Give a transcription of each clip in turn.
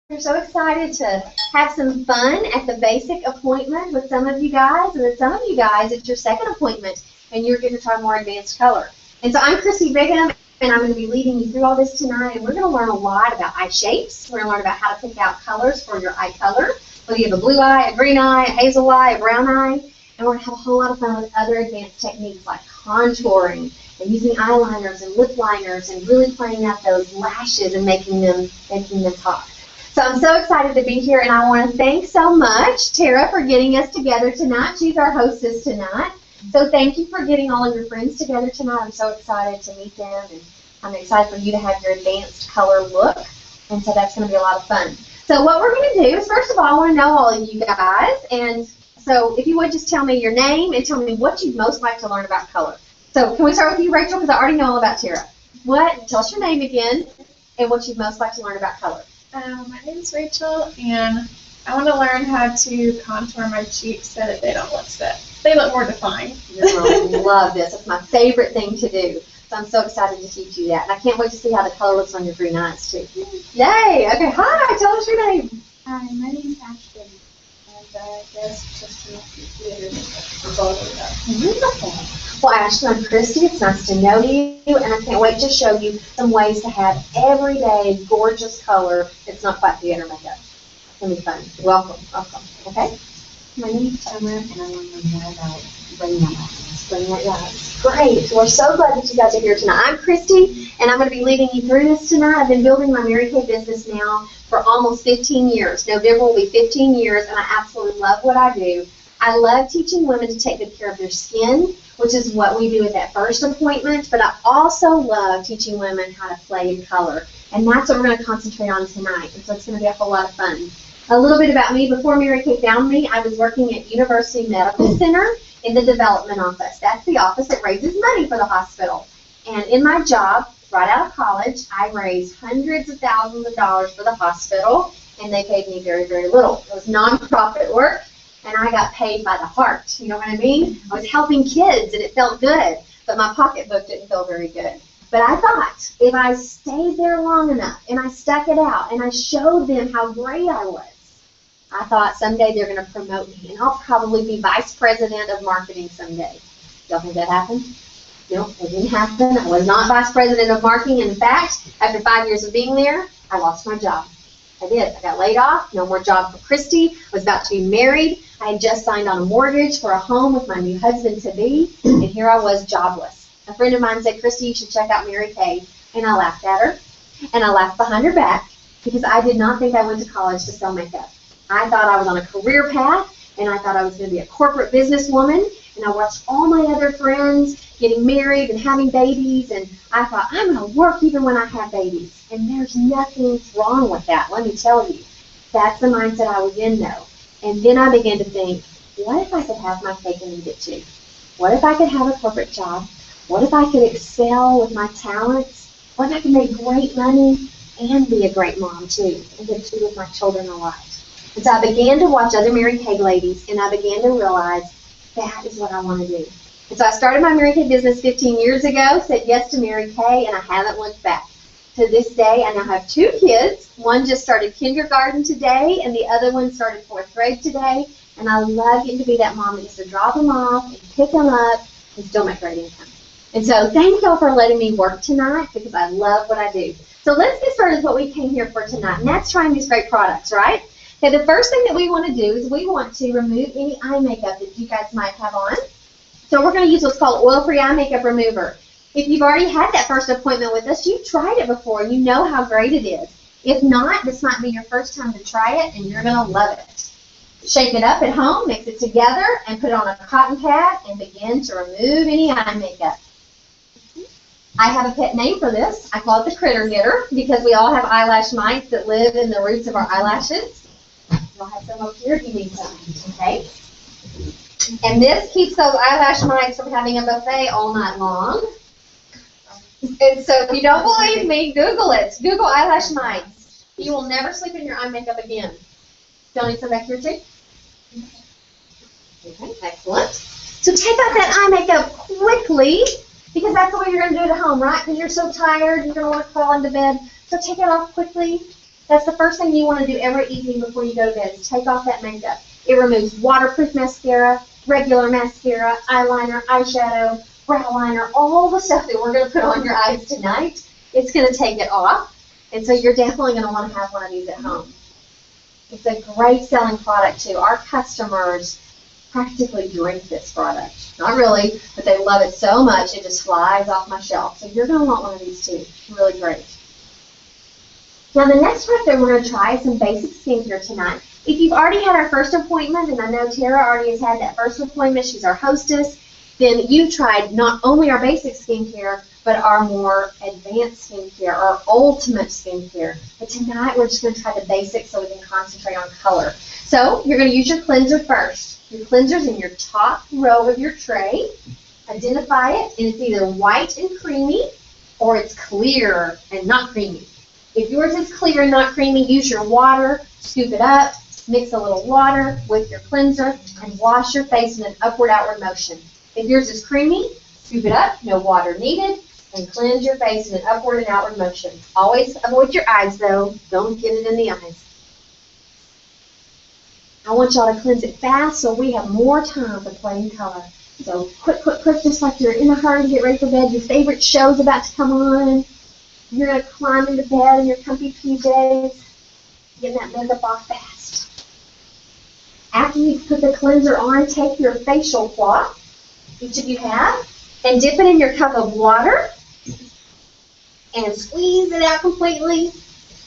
We're so excited to have some fun at the basic appointment with some of you guys, and then some of you guys, it's your second appointment, and you're going to try more advanced color. And so I'm Christy Bigham, and I'm going to be leading you through all this tonight, and we're going to learn a lot about eye shapes. We're going to learn about how to pick out colors for your eye color, whether you have a blue eye, a green eye, a hazel eye, a brown eye, and we're going to have a whole lot of fun with other advanced techniques like contouring and using eyeliners and lip liners and really playing out those lashes and making them talk. So I'm so excited to be here, and I want to thank so much Tara for getting us together tonight. She's our hostess tonight. So thank you for getting all of your friends together tonight. I'm so excited to meet them, and I'm excited for you to have your advanced color look, and so that's going to be a lot of fun. So what we're going to do is, first of all, I want to know all of you guys, and so if you would just tell me your name and tell me what you'd most like to learn about color. So can we start with you, Rachel, because I already know all about Tara. Tell us your name again and what you'd most like to learn about color. My name is Rachel, and I want to learn how to contour my cheeks so that they don't look stiff. They look more defined. I love this. It's my favorite thing to do. So I'm so excited to teach you that. And I can't wait to see how the color looks on your green eyes, too. Yay! Okay, hi, tell us your name. Hi, my name is Ashton, and I guess just to Beautiful. Well, Ashton, I'm Christy. It's nice to know you, and I can't wait to show you some ways to have everyday gorgeous color that's not quite theater makeup. It's going to be fun. Welcome. Okay? My name is Summer, and I want to learn more about bringing out eyes. Bringing out your eyes. Great. We're so glad that you guys are here tonight. I'm Christy, and I'm going to be leading you through this tonight. I've been building my Mary Kay business now for almost 15 years. November will be 15 years, and I absolutely love what I do. I love teaching women to take good care of their skin, which is what we do at that first appointment, but I also love teaching women how to play in color, and that's what we're going to concentrate on tonight, and so it's going to be a whole lot of fun. A little bit about me. Before Mary Kay found me, I was working at University Medical Center in the development office. That's the office that raises money for the hospital. And in my job, right out of college, I raised hundreds of thousands of dollars for the hospital, and they paid me very, very little. It was nonprofit work, and I got paid by the heart. You know what I mean? I was helping kids, and it felt good, but my pocketbook didn't feel very good. But I thought, if I stayed there long enough, and I stuck it out, and I showed them how great I was, I thought someday they're going to promote me, and I'll probably be vice president of marketing someday. Y'all think that happened? No, it didn't happen. I was not vice president of marketing. In fact, after 5 years of being there, I lost my job. I did. I got laid off. No more job for Christy. I was about to be married. I had just signed on a mortgage for a home with my new husband-to-be, and here I was jobless. A friend of mine said, Christy, you should check out Mary Kay, and I laughed at her, and I laughed behind her back because I did not think I went to college to sell makeup. I thought I was on a career path, and I thought I was going to be a corporate businesswoman, and I watched all my other friends getting married and having babies, and I thought, I'm going to work even when I have babies. And there's nothing wrong with that, let me tell you. That's the mindset I was in, though. And then I began to think, what if I could have my cake and eat it too? What if I could have a corporate job? What if I could excel with my talents? What if I could make great money and be a great mom too, and get to be with my children a lot? And so I began to watch other Mary Kay ladies, and I began to realize that is what I want to do. And so I started my Mary Kay business 15 years ago, said yes to Mary Kay, and I haven't looked back. To this day, I now have 2 kids. One just started kindergarten today, and the other one started 4th grade today. And I love getting to be that mom that gets to drop them off and pick them up and still make great income. And so thank y'all for letting me work tonight because I love what I do. So let's get started with what we came here for tonight, and that's trying these great products, right? Okay, the first thing that we want to do is we want to remove any eye makeup that you guys might have on. So we're going to use what's called oil-free eye makeup remover. If you've already had that first appointment with us, you've tried it before, you know how great it is. If not, this might be your first time to try it, and you're going to love it. Shake it up at home, mix it together, and put it on a cotton pad, and begin to remove any eye makeup. I have a pet name for this. I call it the critter getter, because we all have eyelash mites that live in the roots of our eyelashes. You'll have some over here if you need some, okay? And this keeps those eyelash mites from having a buffet all night long. And so if you don't believe me, Google it. Google eyelash mites. You will never sleep in your eye makeup again. Y'all need some back here too? Okay, excellent. So take out that eye makeup quickly, because that's the way you're going to do it at home, right? Because you're so tired, you're going to want to crawl into bed. So take it off quickly. That's the first thing you want to do every evening before you go to bed is take off that makeup. It removes waterproof mascara, regular mascara, eyeliner, eyeshadow, brow liner, all the stuff that we're going to put on your eyes tonight. It's going to take it off. And so you're definitely going to want to have one of these at home. It's a great selling product too. Our customers practically drink this product. Not really, but they love it so much it just flies off my shelf. So you're going to want one of these too. It's really great. Now the next product that we're going to try is some basic skincare tonight. If you've already had our first appointment, and I know Tara already has had that first appointment, she's our hostess, then you tried not only our basic skincare, but our more advanced skincare, our ultimate skincare. But tonight we're just going to try the basics so we can concentrate on color. So you're going to use your cleanser first. Your cleanser's in your top row of your tray. Identify it, and it's either white and creamy, or it's clear and not creamy. If yours is clear and not creamy, use your water, scoop it up, mix a little water with your cleanser, and wash your face in an upward-outward motion. If yours is creamy, scoop it up, no water needed, and cleanse your face in an upward and outward motion. Always avoid your eyes, though. Don't get it in the eyes. I want y'all to cleanse it fast so we have more time for playing color. So quick, quick, quick, just like you're in a hurry to get ready for bed. Your favorite show's about to come on. You're going to climb into bed in your comfy PJs, getting that makeup off fast. After you put the cleanser on, take your facial cloth, each of you have, and dip it in your cup of water, and squeeze it out completely,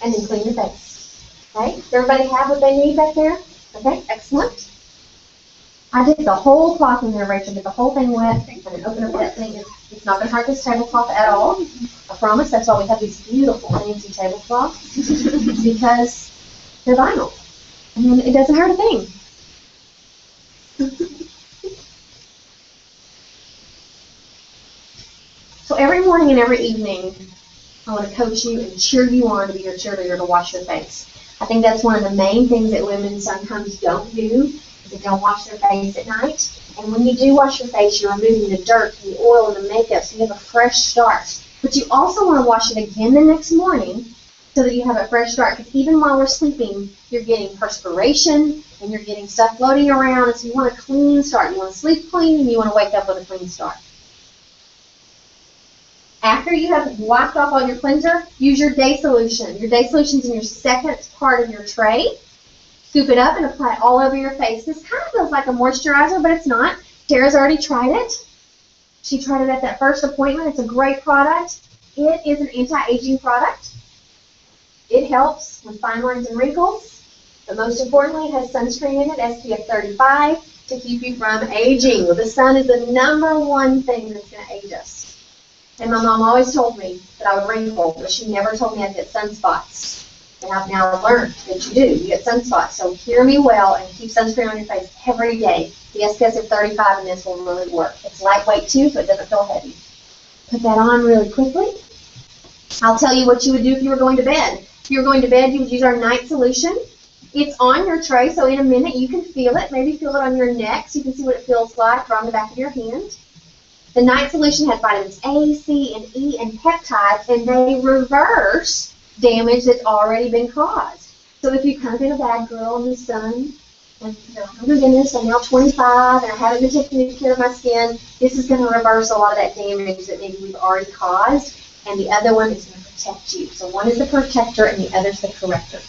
and then clean your face. Okay? Does everybody have what they need back there? Okay, excellent. I did the whole cloth in there, Rachel. Get the whole thing wet, and then open up that thing. It's not going to hurt this tablecloth at all. I promise. That's why we have these beautiful fancy tablecloths, because they're vinyl. And it doesn't hurt a thing. So every morning and every evening, I want to coach you and cheer you on to be your cheerleader to wash your face. I think that's one of the main things that women sometimes don't do, is they don't wash their face at night. And when you do wash your face, you're removing the dirt, the oil, and the makeup, so you have a fresh start. But you also want to wash it again the next morning so that you have a fresh start, because even while we're sleeping, you're getting perspiration and you're getting stuff floating around, and so you want a clean start. You want to sleep clean and you want to wake up with a clean start. After you have wiped off all your cleanser, use your day solution. Your day solution's in your second part of your tray. Scoop it up and apply it all over your face. This kind of feels like a moisturizer, but it's not. Tara's already tried it. She tried it at that first appointment. It's a great product. It is an anti-aging product. It helps with fine lines and wrinkles, but most importantly, it has sunscreen in it, SPF 35, to keep you from aging. The sun is the #1 thing that's going to age us. And my mom always told me that I would wrinkle, but she never told me I'd get sunspots. And I've now learned that you do. You get sunspots. So hear me well and keep sunscreen on your face every day. The SPF 35 in this will really work. It's lightweight too, so it doesn't feel heavy. Put that on really quickly. I'll tell you what you would do if you were going to bed. If you were going to bed, you would use our night solution. It's on your tray, so in a minute you can feel it. Maybe feel it on your neck so you can see what it feels like or on the back of your hand. The night solution has vitamins A, C, and E, and peptides, and they reverse damage that's already been caused. So if you've kind of been a bad girl in the sun, and you're like, oh my goodness, I'm now 25, and I haven't been taking good care of my skin, this is going to reverse a lot of that damage that maybe we've already caused, and the other one is going to protect you. So one is the protector, and the other is the corrector.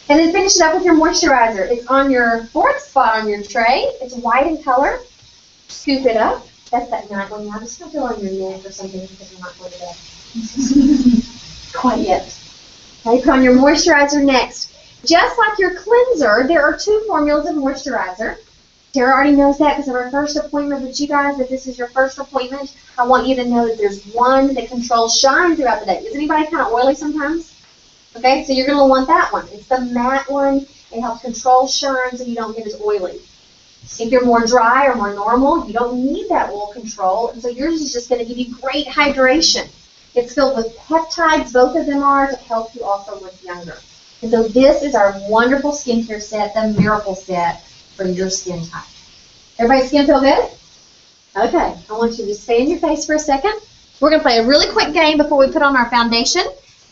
And then finish it up with your moisturizer. It's on your fourth spot on your tray. It's white in color. Scoop it up. That's that night one. I'm just going to feel on your neck or something because I'm not going to bed. Quite yet. Okay, put on your moisturizer next. Just like your cleanser, there are 2 formulas of moisturizer. Tara already knows that because of our first appointment with you guys, that this is your first appointment. I want you to know that there's one that controls shine throughout the day. Is anybody kind of oily sometimes? Okay, so you're going to want that one. It's the matte one. It helps control shine so you don't get as oily. If you're more dry or more normal, you don't need that oil control, and so yours is just going to give you great hydration. It's filled with peptides, both of them are, to help you also look younger. And so this is our wonderful skincare set, the Miracle Set for your skin type. Everybody's skin feel good? Okay, I want you to just stay in your face for a second. We're going to play a really quick game before we put on our foundation.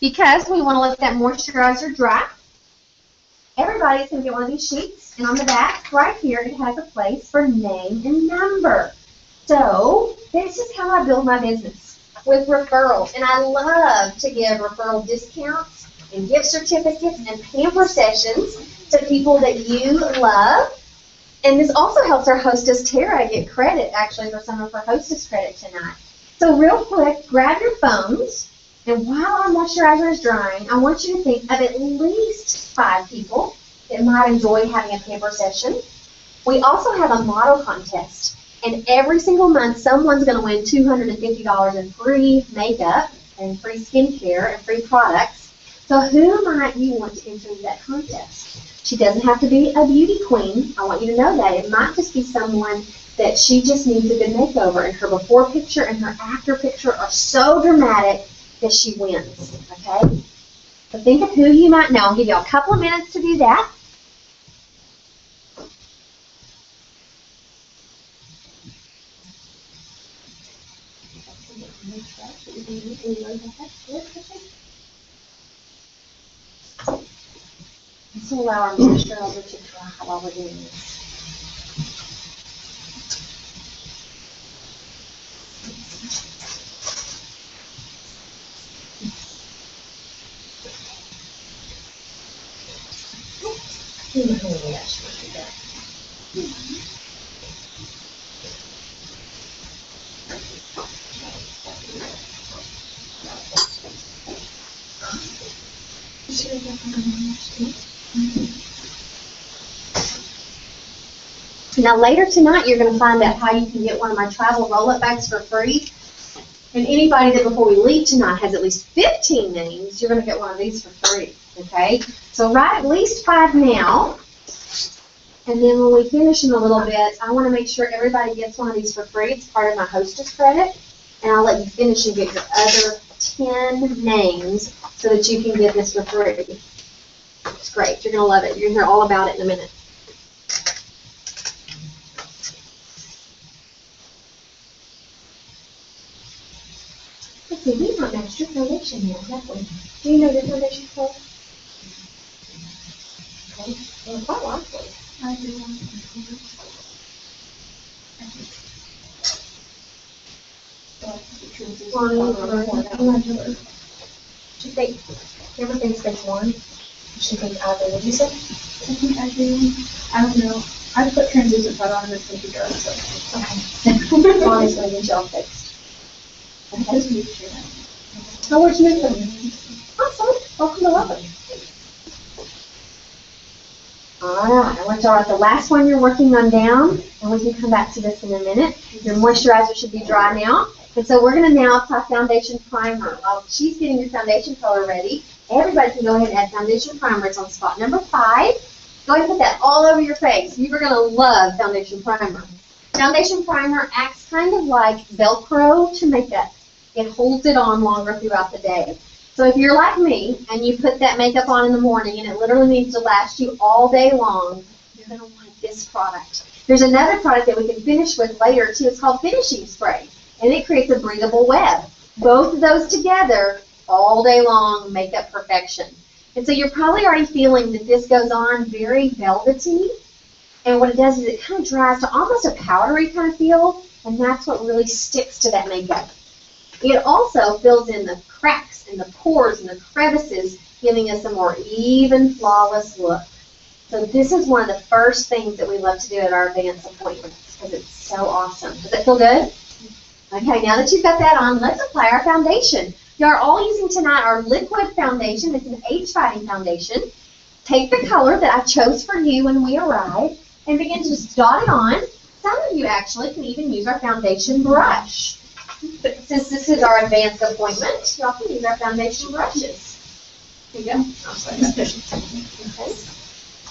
because we want to let that moisturizer dry. Everybody's going to get one of these sheets, and on the back right here it has a place for name and number. So this is how I build my business, with referrals. And I love to give referral discounts and gift certificates and pamper sessions to people that you love. And this also helps our hostess Tara get credit, actually, for some of her hostess credit tonight. So real quick, grab your phones, and while our moisturizer is drying, I want you to think of at least 5 people that might enjoy having a pamper session. We also have a model contest, and every single month someone's going to win $250 in free makeup and free skincare and free products. So who might you want to enter into that contest? She doesn't have to be a beauty queen. I want you to know that. It might just be someone that she just needs a good makeover, and her before picture and her after picture are so dramatic that she wins, okay? So think of who you might know. I'll give you a couple of minutes to do that. This will allow our moisturizer to dry while we're doing this. Now later tonight you're going to find out how you can get one of my travel roll-up bags for free. And anybody that before we leave tonight has at least 15 names, you're going to get one of these for free, okay? So write at least 5 now. And then when we finish in a little bit, I want to make sure everybody gets one of these for free. It's part of my hostess credit. And I'll let you finish and get your other 10 names so that you can get this for free. It's great. You're going to love it. You're going to hear all about it in a minute. Let's see, we've not matched your foundation yet, have we? Do you know your foundation color? Okay. Well, quite likely. I do. Do you think everything's been worn? You should think either. Would you say? I think I do. I don't know. I put translucent put on this computer, so. Okay. Bonnie's going to get y'all fixed. Okay. How would you make them? Awesome. Welcome to Lovely. Alright, I want y'all at the last one you're working on down, and we can come back to this in a minute. Your moisturizer should be dry now. And so we're going to now apply foundation primer. While she's getting your foundation color ready, everybody can go ahead and add foundation primer. It's on spot number 5. Go ahead and put that all over your face. You are going to love foundation primer. Foundation primer acts kind of like Velcro to makeup. It holds it on longer throughout the day. So if you're like me and you put that makeup on in the morning and it literally needs to last you all day long, you're going to want this product. There's another product that we can finish with later too. It's called finishing spray, and it creates a breathable web. Both of those together, all day long, makeup perfection. And so you're probably already feeling that this goes on very velvety, and what it does is it kind of dries to almost a powdery kind of feel, and that's what really sticks to that makeup. It also fills in the cracks and the pores and the crevices, giving us a more even, flawless look. So this is one of the first things that we love to do at our advanced appointments because it's so awesome. Does that feel good? Okay, now that you've got that on, let's apply our foundation. You are all using tonight our liquid foundation. It's an age-fighting foundation. Take the color that I chose for you when we arrived and begin to just dot it on. Some of you actually can even use our foundation brush. But since this is our advanced appointment, y'all can use our foundation brushes. Here you go.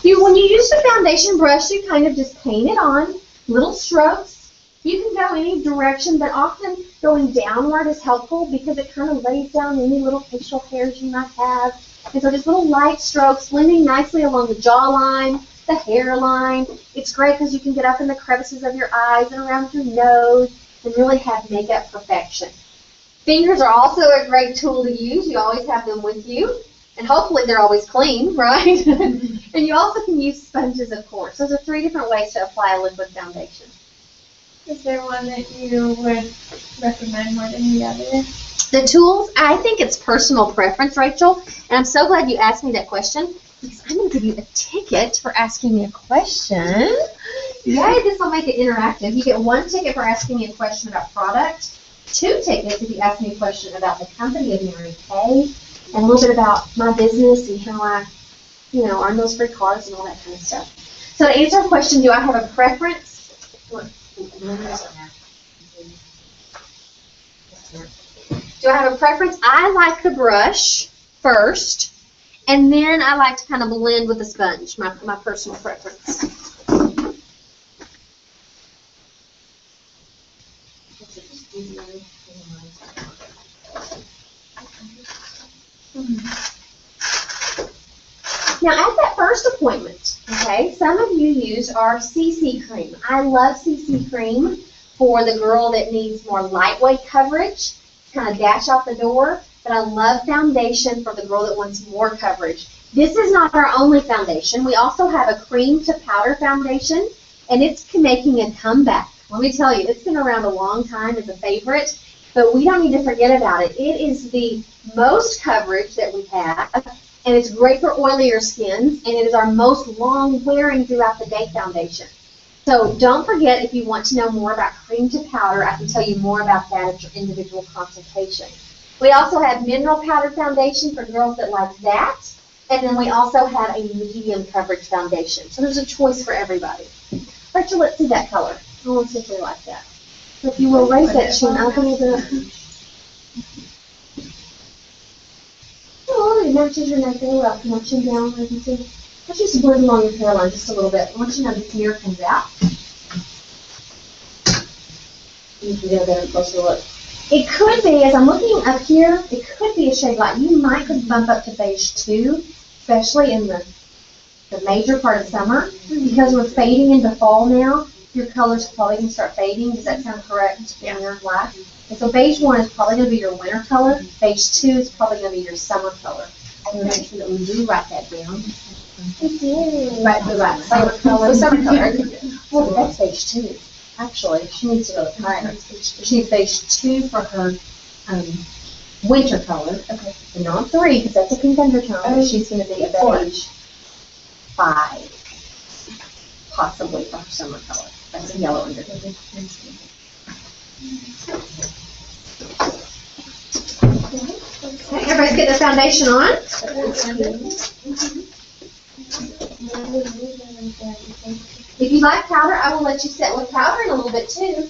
Okay. When you use the foundation brush, you kind of just paint it on, little strokes. You can go any direction, but often going downward is helpful because it kind of lays down any little facial hairs you might have. And so just little light strokes blending nicely along the jawline, the hairline. It's great because you can get up in the crevices of your eyes and around your nose and really have makeup perfection. Fingers are also a great tool to use. You always have them with you. And hopefully they're always clean, right? And you also can use sponges, of course. Those are 3 different ways to apply a liquid foundation. Is there one that you would recommend more than the other? The tools, I think it's personal preference, Rachel. And I'm so glad you asked me that question because I'm going to give you a ticket for asking me a question. Yay, this will make it interactive. You get 1 ticket for asking me a question about product, 2 tickets if you ask me a question about the company of Mary Kay, and a little bit about my business and how I, earn those free cards and all that kind of stuff. So to answer a question, do I have a preference? Do I have a preference? I like the brush first, and then I like to kind of blend with the sponge, my personal preference. Now, at that first appointment, okay, some of you use our CC cream. I love CC cream for the girl that needs more lightweight coverage, kind of dash out the door, but I love foundation for the girl that wants more coverage. This is not our only foundation. We also have a cream to powder foundation, and it's making a comeback. Let me tell you, it's been around a long time as a favorite, but we don't need to forget about it. It is the most coverage that we have, and it's great for oilier skins, and it is our most long wearing throughout the day foundation. So don't forget, if you want to know more about cream to powder, I can tell you more about that at your individual consultation. We also have mineral powder foundation for girls that like that, and then we also have a medium coverage foundation. So there's a choice for everybody. Rachel, let's see that color. I want to see if we like that. So if you will raise that chin up a little bit. Oh, it matches your neck very well. Can I chin down? Let me see. Let's just blend along your hairline just a little bit. I want you to know this mirror comes out. You can get a better closer look. It could be, as I'm looking up here, it could be a shade light. You might could bump up to beige 2, especially in the major part of summer, because we're fading into fall now. Your colors are probably going to start fading. Does that sound correct? Yeah. In your life? And so beige 1 is probably going to be your winter color. Beige 2 is probably going to be your summer color. I'm going to make sure that we do write that down. Right, the right summer color. Summer color. Well, that's beige 2. Actually, she needs to go to higher. She needs beige 2 for her winter color. Okay. And not 3, because that's a pink undertone. Oh. She's going to be a beige 5, possibly for her summer color. That's a yellow undertone. Okay, everybody's get their foundation on. If you like powder, I will let you set with powder in a little bit too.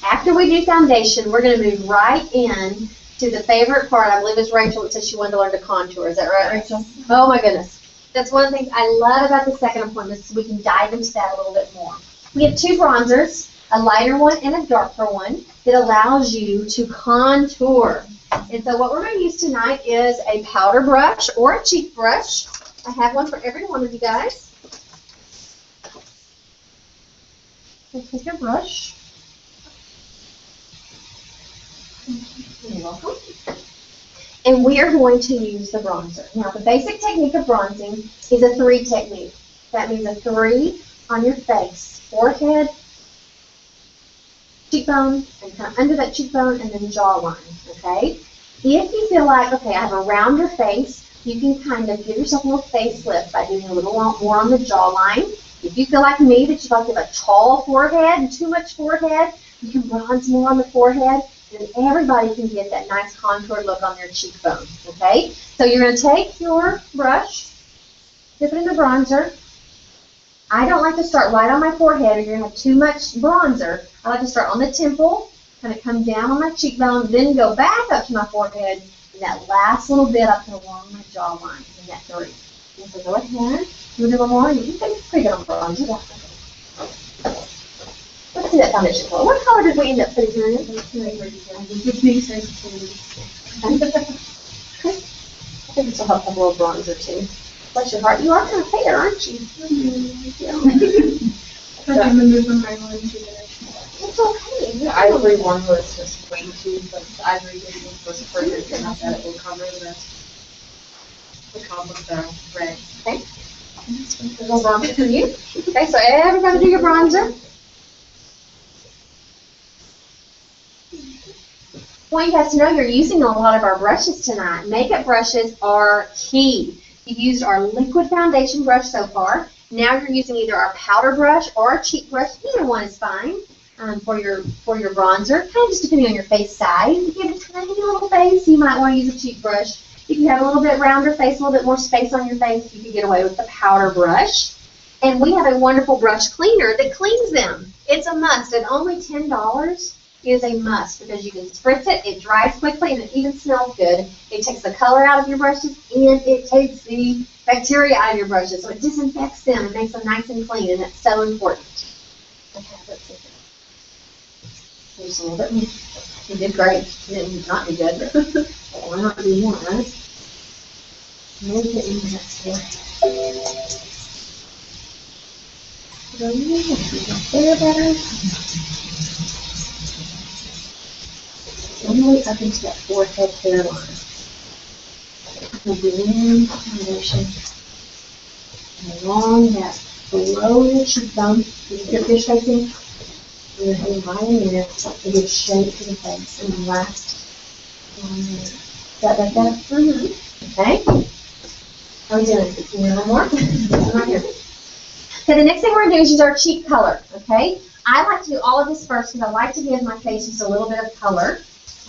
After we do foundation, we're going to move right in to the favorite part. I believe it's Rachel that said she wanted to learn to contour. Is that right, Rachel? Oh my goodness. That's one of the things I love about the second appointment, so we can dive into that a little bit more. We have 2 bronzers, a lighter one and a darker one, that allows you to contour. And so what we're going to use tonight is a powder brush or a cheek brush. I have one for every one of you guys. So take your brush. You're welcome. And we are going to use the bronzer. Now, the basic technique of bronzing is a 3 technique. That means a 3 on your face, forehead, cheekbone, and kind of under that cheekbone, and then jawline, okay? If you feel like, okay, I have a rounder face, you can kind of give yourself a little facelift by doing a little more on the jawline. If you feel like me, that you'd like to have a tall forehead and too much forehead, you can bronze more on the forehead. And everybody can get that nice contour look on their cheekbone, okay? So you're going to take your brush, dip it in the bronzer. I don't like to start right on my forehead or you're going to have too much bronzer. I like to start on the temple, kind of come down on my cheekbone, then go back up to my forehead, and that last little bit up along my jawline in that 3. And so go ahead, do a little more, and you can pretty good on bronzer. Let's see that foundation color. What color did we end up putting her in? I think this will help have a little bronzer too. Bless your heart. You are kind of fair, aren't you? I'm moving my one to the It's okay. The ivory one was just way too, but the ivory green was perfect enough that it will cover the top of the red. Okay. A little bronzer for you. Okay, so everybody do your bronzer. I want you guys to know you're using a lot of our brushes tonight. Makeup brushes are key. You've used our liquid foundation brush so far. Now you're using either our powder brush or our cheek brush. Either one is fine for your bronzer. Kind of just depending on your face size. If you have a tiny little face, you might want to use a cheek brush. If you have a little bit rounder face, a little bit more space on your face, you can get away with the powder brush. And we have a wonderful brush cleaner that cleans them. It's a must. At only $10 is a must because you can spritz it, it dries quickly, and it even smells good. It takes the color out of your brushes, and it takes the bacteria out of your brushes. So it disinfects them and makes them nice and clean, and that's so important. Okay, let's see. Just a little bit. You did great. You didn't not do good, but why not do more, right? Maybe get in there. There better. Only up into that forehead hairline. Blend foundation along that below the cheekbone. Keep your fish facing. And then right in there to give shape to the face. And the last one there. Is that like that? Mm-hmm. Okay. How are we doing? Can you do one more? Right here. Okay, the next thing we're going to do is use our cheek color. Okay? I like to do all of this first because I like to give my face just a little bit of color.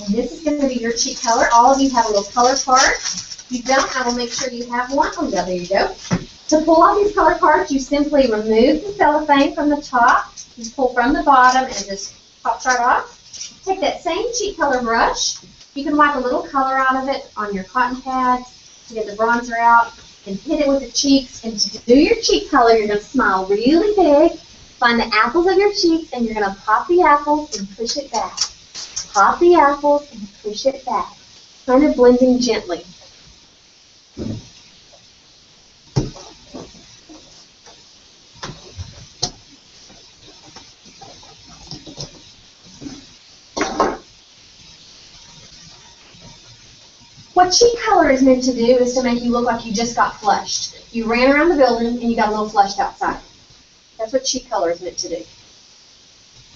And this is going to be your cheek color. All of you have a little color card. If you don't, I will make sure you have one. Oh, yeah, there you go. To pull off these color cards, you simply remove the cellophane from the top. Just pull from the bottom and it just pops right off. Take that same cheek color brush. You can wipe a little color out of it on your cotton pads to get the bronzer out and hit it with the cheeks. And to do your cheek color, you're going to smile really big. Find the apples of your cheeks and you're going to pop the apples and push it back. Pop the apples and push it back, kind of blending gently. What cheek color is meant to do is to make you look like you just got flushed. You ran around the building and you got a little flushed outside. That's what cheek color is meant to do.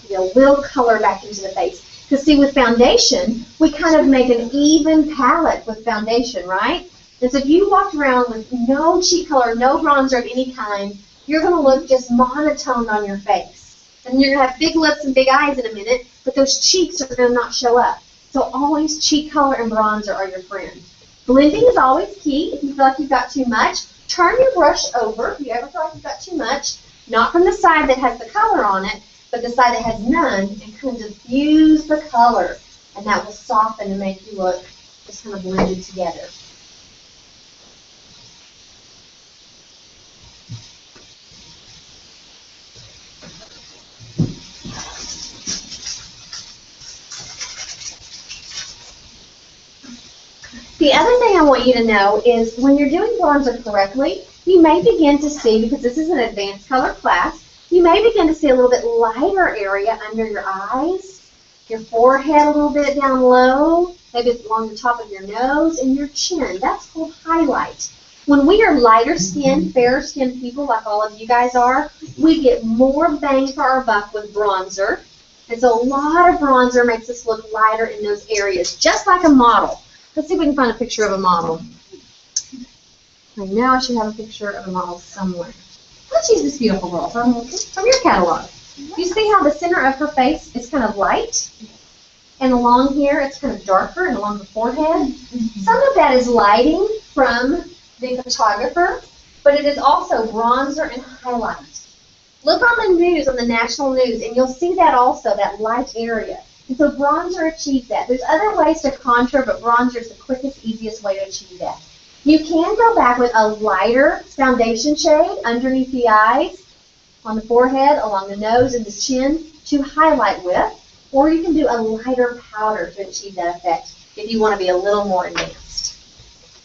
Get a little color back into the face. Because see, with foundation, we kind of make an even palette with foundation, right? And so if you walked around with no cheek color, no bronzer of any kind, you're going to look just monotone on your face. And you're going to have big lips and big eyes in a minute, but those cheeks are going to not show up. So always cheek color and bronzer are your friend. Blending is always key. If you feel like you've got too much, turn your brush over. If you ever feel like you've got too much, not from the side that has the color on it, but the side that has none, and kind of diffuse the color. And that will soften and make you look just kind of blended together. The other thing I want you to know is when you're doing bronzer correctly, you may begin to see, because this is an advanced color class, you may begin to see a little bit lighter area under your eyes, your forehead a little bit down low, maybe along the top of your nose, and your chin. That's called highlight. When we are lighter skinned, fairer skinned people like all of you guys are, we get more bang for our buck with bronzer. And so a lot of bronzer makes us look lighter in those areas, just like a model. Let's see if we can find a picture of a model. I know I should have a picture of a model somewhere. Let's use this beautiful girl from your catalog. You see how the center of her face is kind of light? And along here it's kind of darker and along the forehead. Some of that is lighting from the photographer, but it is also bronzer and highlight. Look on the news, on the national news, and you'll see that also, that light area. And so bronzer achieves that. There's other ways to contour, but bronzer is the quickest, easiest way to achieve that. You can go back with a lighter foundation shade underneath the eyes, on the forehead, along the nose and the chin. to highlight with, or you can do a lighter powder to achieve that effect if you want to be a little more advanced.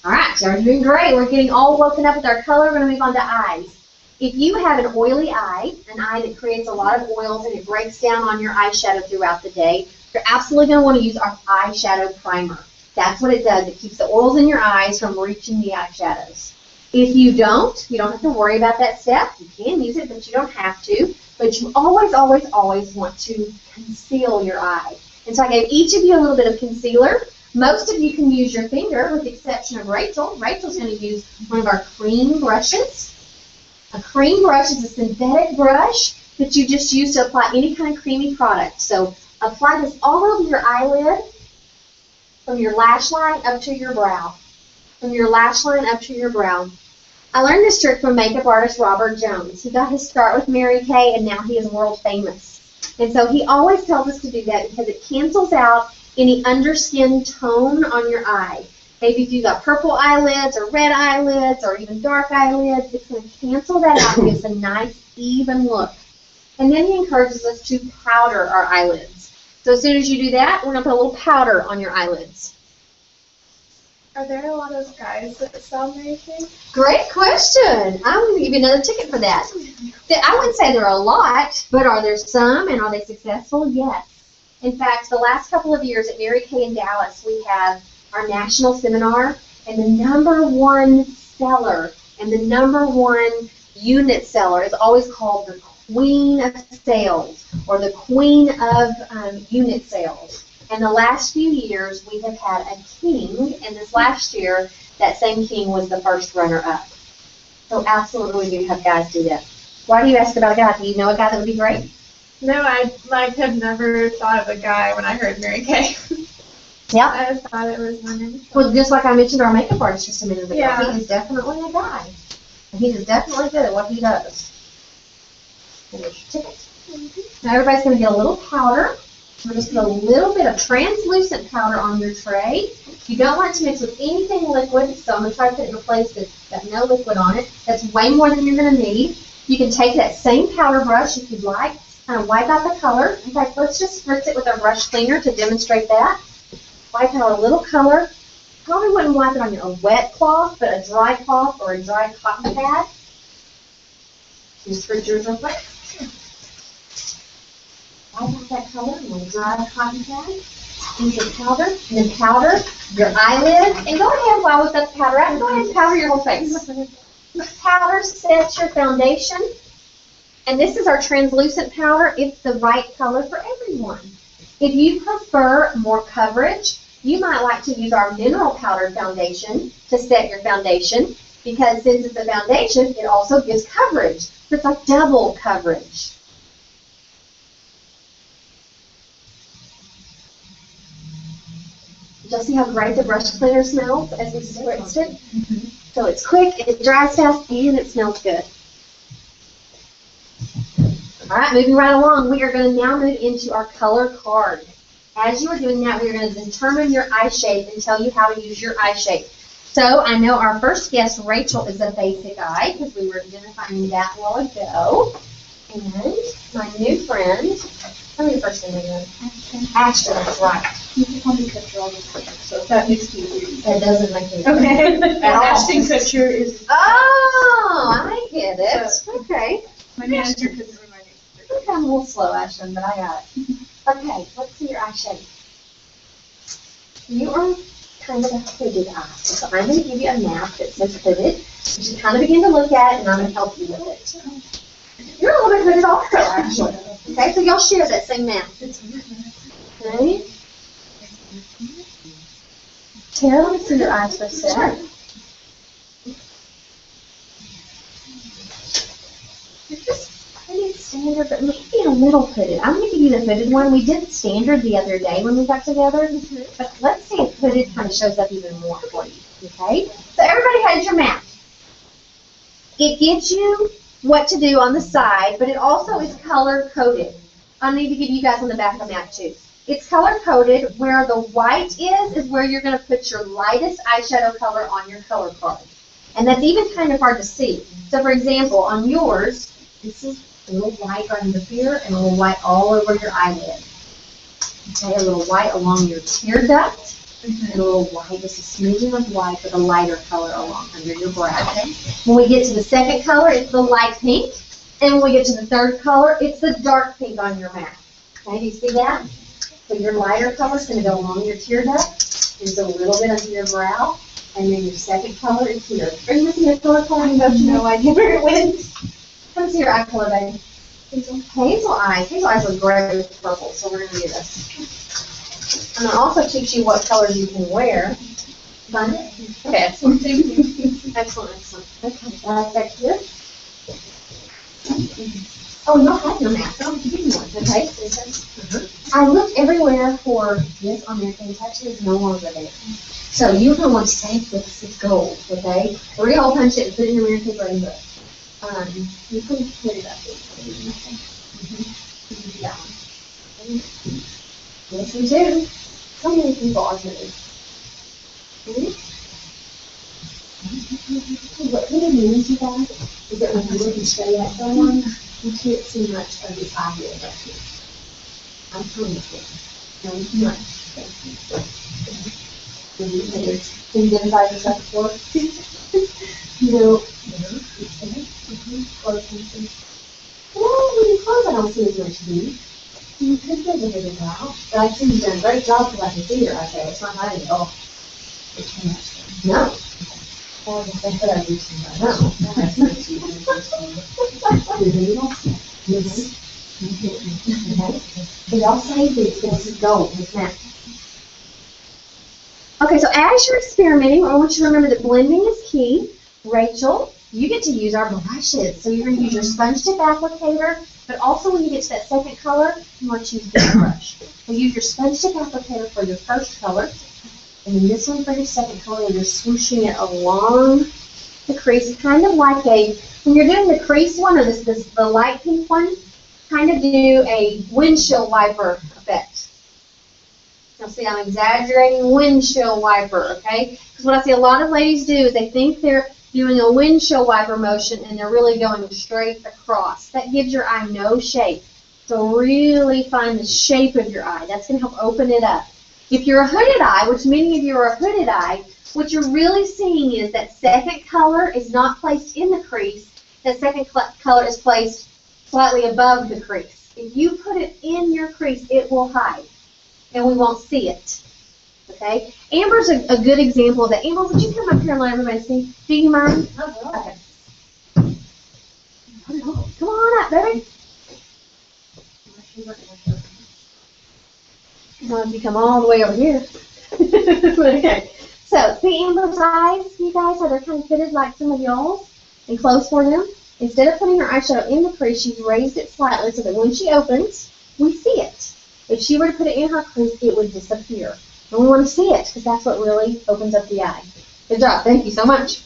All right, so we're doing great. We're getting all woken up with our color. We're going to move on to eyes. If you have an oily eye, an eye that creates a lot of oils and it breaks down on your eyeshadow throughout the day, you're absolutely going to want to use our eyeshadow primer. That's what it does. It keeps the oils in your eyes from reaching the eyeshadows. If you don't have to worry about that step. You can use it, but you don't have to. But you always, always, always want to conceal your eye. And so I gave each of you a little bit of concealer. Most of you can use your finger, with the exception of Rachel. Rachel's going to use one of our cream brushes. A cream brush is a synthetic brush that you just use to apply any kind of creamy product. So apply this all over your eyelid, from your lash line up to your brow. From your lash line up to your brow. I learned this trick from makeup artist Robert Jones. He got his start with Mary Kay, and now he is world famous. And so he always tells us to do that because it cancels out any underskin tone on your eye. Maybe if you've got purple eyelids or red eyelids or even dark eyelids, it's going to cancel that out and give us a nice, even look. And then he encourages us to powder our eyelids. So as soon as you do that, we're going to put a little powder on your eyelids. Are there a lot of guys that sell Mary Kay? Great question. I'm going to give you another ticket for that. I wouldn't say there are a lot, but are there some, and are they successful? Yes. In fact, the last couple of years at Mary Kay in Dallas, we have our national seminar, and the #1 seller and the #1 unit seller is always called the Queen of Sales, or the Queen of Unit Sales. And the last few years, we have had a king, and this last year, that same king was the first runner-up. So absolutely we do have guys do that. Why do you ask about a guy? Do you know a guy that would be great? No, I have never thought of a guy when I heard Mary Kay. Yeah. I thought it was women. Well, just like I mentioned our makeup artist just a minute ago, Yeah. he is definitely a guy. And he is definitely good at what he does. And there's your ticket. Now everybody's going to get a little powder. We're just going to put a little bit of translucent powder on your tray. You don't want it to mix with anything liquid, so I'm going to try to put it in a place that's got no liquid on it. That's way more than you're going to need. You can take that same powder brush if you'd like, kind of wipe out the color. In fact, let's just spritz it with our brush cleaner to demonstrate that. Wipe out a little color. Probably wouldn't wipe it on a wet cloth, but a dry cloth or a dry cotton pad. Just spritz yours real quick. Wipe out that color on a dry cotton pad. Use your powder, and then powder your eyelids. And go ahead while we've got the powder out, go ahead and powder your whole face. Powder sets your foundation. And this is our translucent powder. It's the right color for everyone. If you prefer more coverage, you might like to use our mineral powder foundation to set your foundation, because since it's a foundation, it also gives coverage. So it's like double coverage. Did y'all see how great the brush cleaner smells as we spritzed it? Mm-hmm. So it's quick, it dries fast, and it smells good. All right, moving right along, we are going to now move into our color card. As you are doing that, we are going to determine your eye shape and tell you how to use your eye shape. So I know our first guest, Rachel, is a basic eye, because we were identifying that a while ago. And my new friend, tell me the first name again. Ashton, that's right. You can call me Picture all the time, so if that makes you weird. That doesn't make me Okay. At all. Ashton Picture is. Oh, I get it. Okay. My manager couldn't remind me. Okay, I'm a little slow, Ashton, but I got it. Okay, let's see your eye shape. You are kind of a hooded eye. So I'm going to give you a map that says hooded. You should kind of begin to look at it, and I'm going to help you with it. You're a little bit hooded also, actually. Okay, so y'all share that same map. Okay. Tara, let me see your eyes for a sec. You're just pretty standard, but maybe a little hooded. I'm going to give you the hooded one. We did standard the other day when we got together, but let's see if hooded kind of shows up even more for you. Okay? So everybody has your map. It gives you what to do on the side, but it also is color-coded. I need to give you guys on the back of the map too. It's color-coded. Where the white is where you're going to put your lightest eyeshadow color on your color card. And that's even kind of hard to see. So for example, on yours, this is A little white right under here and a little white all over your eyelid. Okay, a little white along your tear duct. And a little white, just a smoothing of white with a lighter color along under your brow. Okay. When we get to the second color, it's the light pink. And when we get to the third color, it's the dark pink on your mat. Okay, do you see that? So your lighter color is going to go along your tear duct. There's a little bit under your brow. And then your second color is here. Are you missing your color coding? No idea where it went. Come see your eye color, baby. Hazel eyes. Hazel eyes look great with purple, so we're going to do this. And it also teach you what colors you can wear. Fun? Okay, excellent. Excellent, excellent. Okay, back here. Oh, you'll have your mask. I'll give you one, okay? I looked everywhere for this on there, and touch is no longer there. So you're going to want to save this. It's gold, okay? We're going to hole punch it and put it in your mirror paper and book. You can put it up. Yeah. Yes, we do. So many people are doing. What really means, you guys, is that when you look straight at someone, you can't see much of this eyelid up here. I'm trying to see. No, much. Can you identify yourself before? No. Well, when you close, I don't see as much heat. You could go with it now, but I think you've done a great job because I can see your eye shadow. It's not hiding at all. No. Well, that's what I do to no. But I'll say this is gold. It's not. Okay, so as you're experimenting, I want you to remember that blending is key. Rachel, you get to use our brushes. So you're going to use your sponge tip applicator, but also when you get to that second color, you want to use this brush. So use your sponge tip applicator for your first color, and then this one for your second color, and you're swooshing it along the crease, kind of like when you're doing the crease one, or the light pink one, kind of do a windshield wiper effect. Now see, I'm exaggerating windshield wiper, okay? Because what I see a lot of ladies do is they think they're doing a windshield wiper motion and they're really going straight across. That gives your eye no shape. So really find the shape of your eye. That's going to help open it up. If you're a hooded eye, which many of you are a hooded eye, what you're really seeing is that second color is not placed in the crease. That second color is placed slightly above the crease. If you put it in your crease, it will hide, and we won't see it. Okay? Amber's a good example of that. Amber, would you come up here and let everybody see? Do you mind? Okay. Come on up, baby. Well, if you come all the way over here. Okay. So, see Amber's eyes, you guys, how they're kind of fitted like some of y'all's and close for them? Instead of putting her eyeshadow in the crease, she's raised it slightly so that when she opens, we see it. If she were to put it in her crease, it would disappear. And we want to see it because that's what really opens up the eye. Good job. Thank you so much.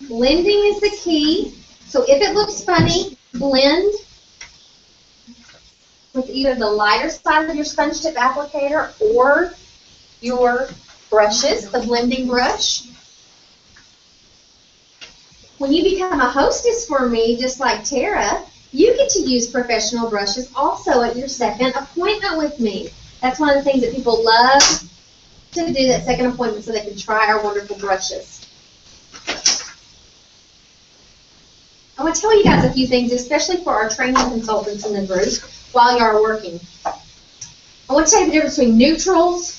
Blending is the key. So if it looks funny, blend with either the lighter side of your sponge tip applicator or your brushes, the blending brush. When you become a hostess for me, just like Tara, you get to use professional brushes also at your second appointment with me. That's one of the things that people love to do, that second appointment, so they can try our wonderful brushes. I want to tell you guys a few things, especially for our training consultants in the group, while you are working. I want to tell you the difference between neutrals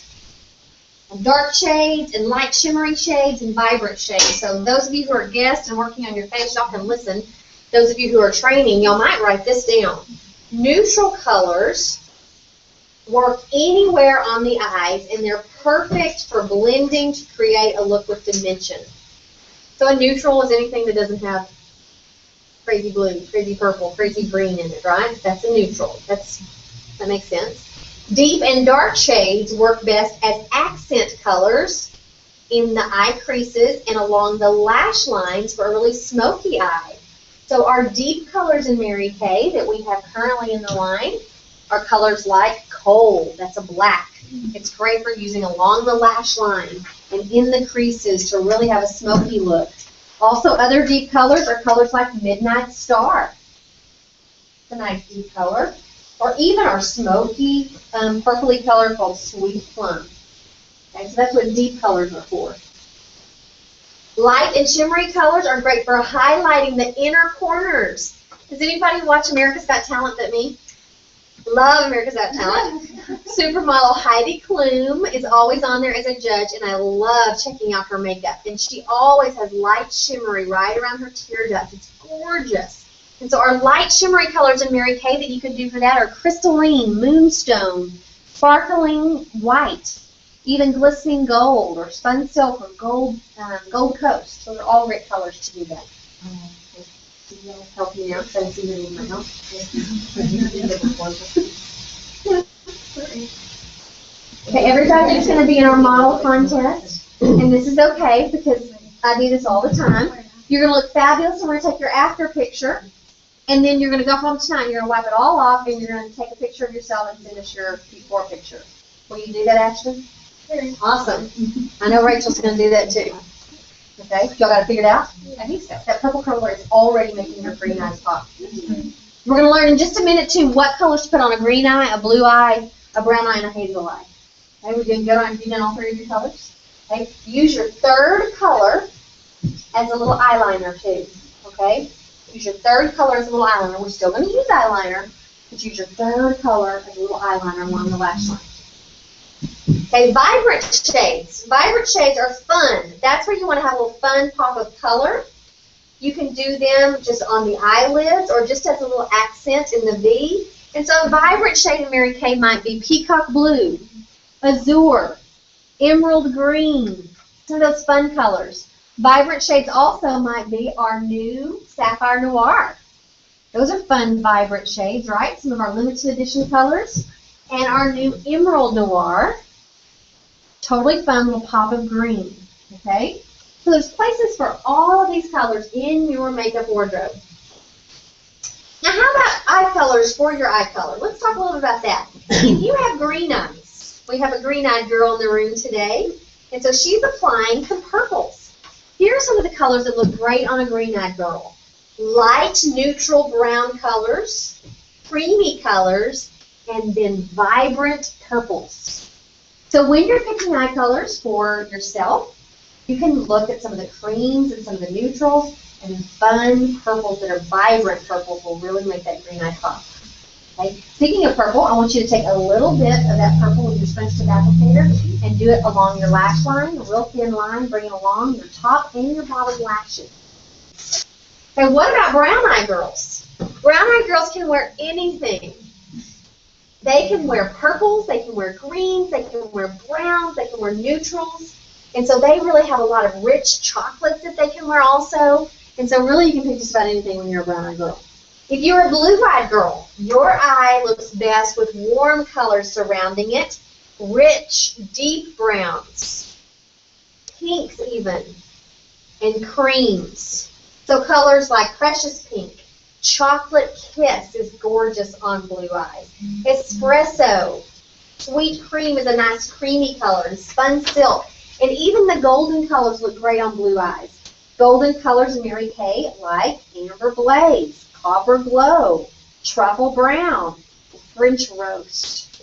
and dark shades and light shimmery shades and vibrant shades. So those of you who are guests and working on your face, y'all can listen. Those of you who are training, y'all might write this down. Neutral colors work anywhere on the eyes, and they're perfect for blending to create a look with dimension. So a neutral is anything that doesn't have crazy blue, crazy purple, crazy green in it, right? That's a neutral. That makes sense. Deep and dark shades work best as accent colors in the eye creases and along the lash lines for a really smoky eye. So our deep colors in Mary Kay that we have currently in the line are colors like coal. That's a black. It's great for using along the lash line and in the creases to really have a smoky look. Also, other deep colors are colors like Midnight Star. It's a nice deep color. Or even our smoky, purpley color called Sweet Plum. Okay, so that's what deep colors are for. Light and shimmery colors are great for highlighting the inner corners. Does anybody watch America's Got Talent but me? Love America's Got Talent. Supermodel Heidi Klum is always on there as a judge, and I love checking out her makeup. And she always has light shimmery right around her tear ducts. It's gorgeous. And so our light shimmery colors in Mary Kay that you could do for that are crystalline, moonstone, sparkling white, even glistening gold, or spun silk, or gold coast. Those are all great colors to do that. Help me out, so I see you in my help. Okay, everybody's going to be in our model contest, and this is okay because I do this all the time. You're going to look fabulous, and we're going to take your after picture, and then you're going to go home tonight, and you're going to wipe it all off, and you're going to take a picture of yourself and send us your before picture. Will you do that, Ashton? Sure. Awesome. I know Rachel's going to do that too. Okay, y'all got it figured out? I think so. That purple color is already making your green eyes pop. We're going to learn in just a minute too what colors to put on a green eye, a blue eye, a brown eye, and a hazel eye. Okay, we're doing good on, have you done all three of your colors? Okay, use your third color as a little eyeliner too. Okay, use your third color as a little eyeliner. We're still going to use eyeliner, but use your third color as a little eyeliner along the lash line. Okay, vibrant shades. Vibrant shades are fun. That's where you want to have a little fun pop of color. You can do them just on the eyelids or just as a little accent in the V. And so a vibrant shade in Mary Kay might be peacock blue, azure, emerald green, some of those fun colors. Vibrant shades also might be our new sapphire noir. Those are fun, vibrant shades, right? Some of our limited edition colors. And our new emerald noir. Totally fun little pop of green, okay? So there's places for all of these colors in your makeup wardrobe. Now how about eye colors for your eye color? Let's talk a little bit about that. If you have green eyes, we have a green-eyed girl in the room today, and so she's applying some purples. Here are some of the colors that look great on a green-eyed girl. Light neutral brown colors, creamy colors, and then vibrant purples. So when you're picking eye colors for yourself, you can look at some of the creams and some of the neutrals, and fun purples that are vibrant purples will really make that green eye pop. Okay. Speaking of purple, I want you to take a little bit of that purple with your sponge tip applicator and do it along your lash line, a real thin line, bring it along your top and your bottom lashes. Okay, what about brown eye girls? Brown eye girls can wear anything. They can wear purples, they can wear greens, they can wear browns, they can wear neutrals. And so they really have a lot of rich chocolates that they can wear also. And so really you can pick just about anything when you're a brown-eyed girl. If you're a blue-eyed girl, your eye looks best with warm colors surrounding it. Rich, deep browns, pinks even, and creams. So colors like Precious Pink, Chocolate Kiss is gorgeous on blue eyes. Espresso, Sweet Cream is a nice creamy color, and Spun Silk. And even the golden colors look great on blue eyes. Golden colors in Mary Kay like Amber Blaze, Copper Glow, Truffle Brown, French Roast.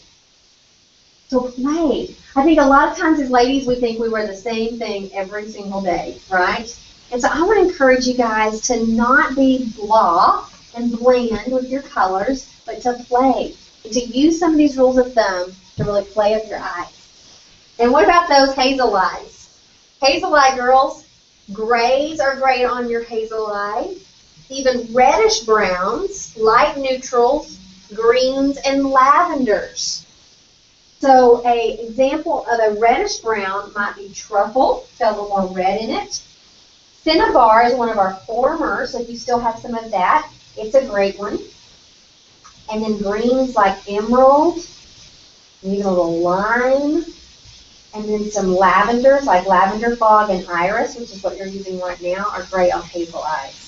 So play. I think a lot of times as ladies we think we wear the same thing every single day, right? And so I want to encourage you guys to not be blah and bland with your colors, but to play. And to use some of these rules of thumb to really play with your eyes. And what about those hazel eyes? Hazel eye girls, grays are great on your hazel eye. Even reddish browns, light neutrals, greens, and lavenders. So an example of a reddish brown might be truffle, got a little more red in it. Cinnabar is one of our formers, so if you still have some of that, it's a great one. And then greens like emerald, and even a little lime. And then some lavenders like lavender fog and iris, which is what you're using right now, are great on hazel eyes.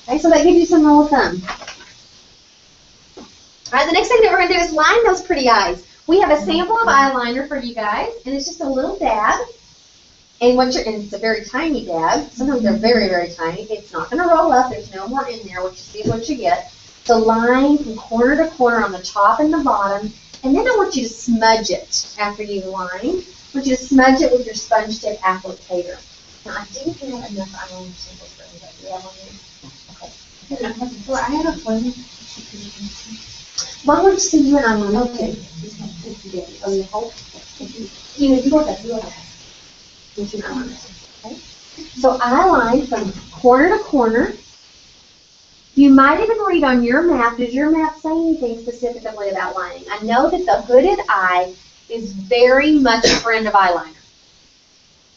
Okay, so that gives you some rule of thumb. All right, the next thing that we're going to do is line those pretty eyes. We have a sample of eyeliner for you guys, and it's just a little dab. And it's a very tiny dab. Sometimes they're very, very tiny. It's not going to roll up. There's no more in there. What you see is what you get. So line from corner to corner on the top and the bottom. And then I want you to smudge it after you line. I want you to smudge it with your sponge tip applicator. Now, I didn't have enough eyeliner samples for everybody. Do you have one here? Okay. Well, I have a phone. Why don't you see you and I want okay. Oh, you hold? You go ahead. You go ahead. Okay. So I line from corner to corner. You might even read on your map. Does your map say anything specifically about lining? I know that the hooded eye is very much a friend of eyeliner.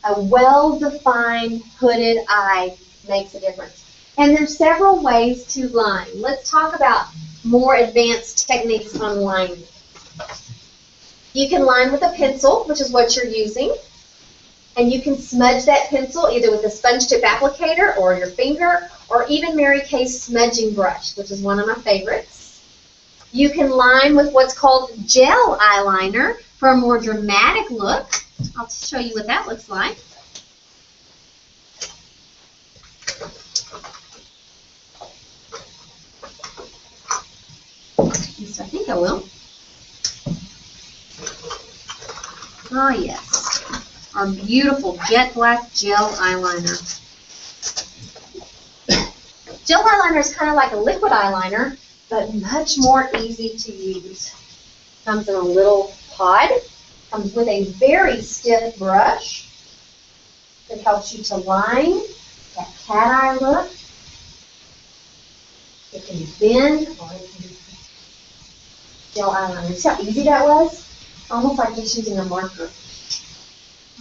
A well-defined hooded eye makes a difference. And there's several ways to line. Let's talk about more advanced techniques on lining. You can line with a pencil, which is what you're using. And you can smudge that pencil either with a sponge tip applicator or your finger, or even Mary Kay's smudging brush, which is one of my favorites. You can line with what's called gel eyeliner for a more dramatic look. I'll show you what that looks like. Yes, I think I will. Oh, yes. Our beautiful jet black gel eyeliner. Gel eyeliner is kind of like a liquid eyeliner, but much more easy to use. Comes in a little pod. Comes with a very stiff brush that helps you to line that cat eye look. It can be thin or it can be gel eyeliner. See how easy that was? Almost like just using a marker.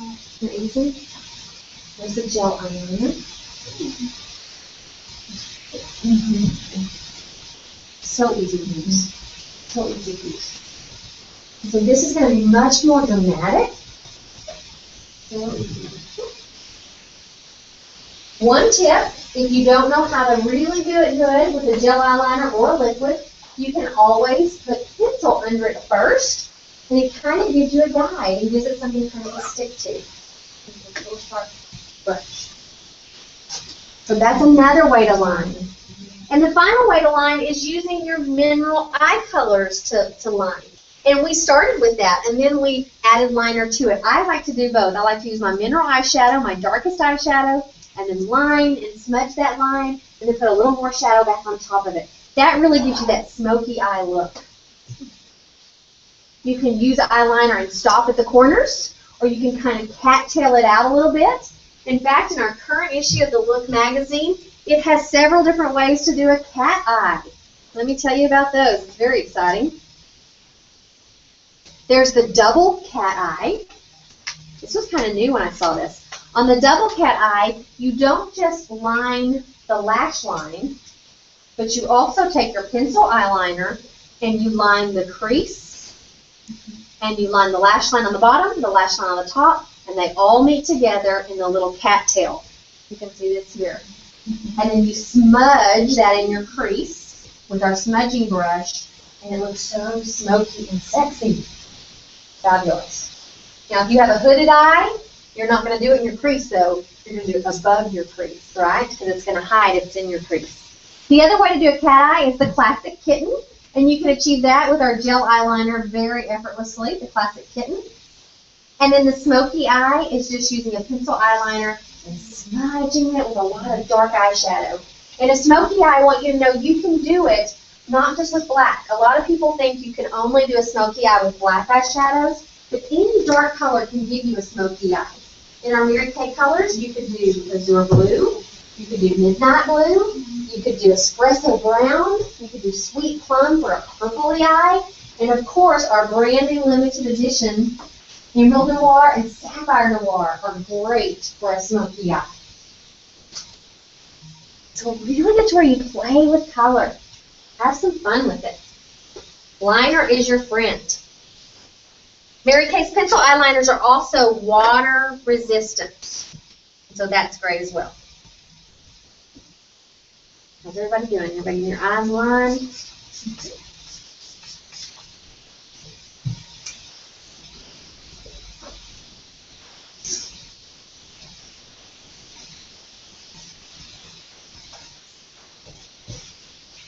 Isn't it easy? There's the gel eyeliner. So easy to use. So easy to use. So this is going to be much more dramatic. So easy. One tip, if you don't know how to really do it good with a gel eyeliner or a liquid, you can always put pencil under it first, and it kind of gives you a guide and gives it something kind of to stick to. A little sharp brush. So that's another way to line. And the final way to line is using your mineral eye colors to line. And we started with that, and then we added liner to it. I like to do both. I like to use my mineral eyeshadow, my darkest eyeshadow, and then line and smudge that line, and then put a little more shadow back on top of it. That really gives you that smoky eye look. You can use eyeliner and stop at the corners, or you can kind of cattail it out a little bit. In fact, in our current issue of the Look magazine, it has several different ways to do a cat eye. Let me tell you about those. It's very exciting. There's the double cat eye. This was kind of new when I saw this. On the double cat eye, you don't just line the lash line, but you also take your pencil eyeliner and you line the crease, and you line the lash line on the bottom, the lash line on the top, and they all meet together in the little cattail. You can see this here. And then you smudge that in your crease with our smudging brush, and it looks so smoky and sexy. Fabulous. Now, if you have a hooded eye, you're not going to do it in your crease, though. You're going to do it above your crease, right? Because it's going to hide if it's in your crease. The other way to do a cat eye is the Classic Kitten, and you can achieve that with our gel eyeliner very effortlessly, the Classic Kitten. And then the smoky eye is just using a pencil eyeliner and smudging it with a lot of dark eyeshadow. And a smoky eye, I want you to know you can do it not just with black. A lot of people think you can only do a smoky eye with black eyeshadows, but any dark color can give you a smoky eye. In our Mary Kay colors, you could do azure blue, you could do midnight blue, you could do espresso brown, you could do sweet plum for a purpley eye, and of course our brand new limited edition Emerald Noir and Sapphire Noir are great for a smoky eye. So really that's where you play with color. Have some fun with it. Liner is your friend. Mary Kay's pencil eyeliners are also water resistant, so that's great as well. How's everybody doing? Everybody in your eyes lined?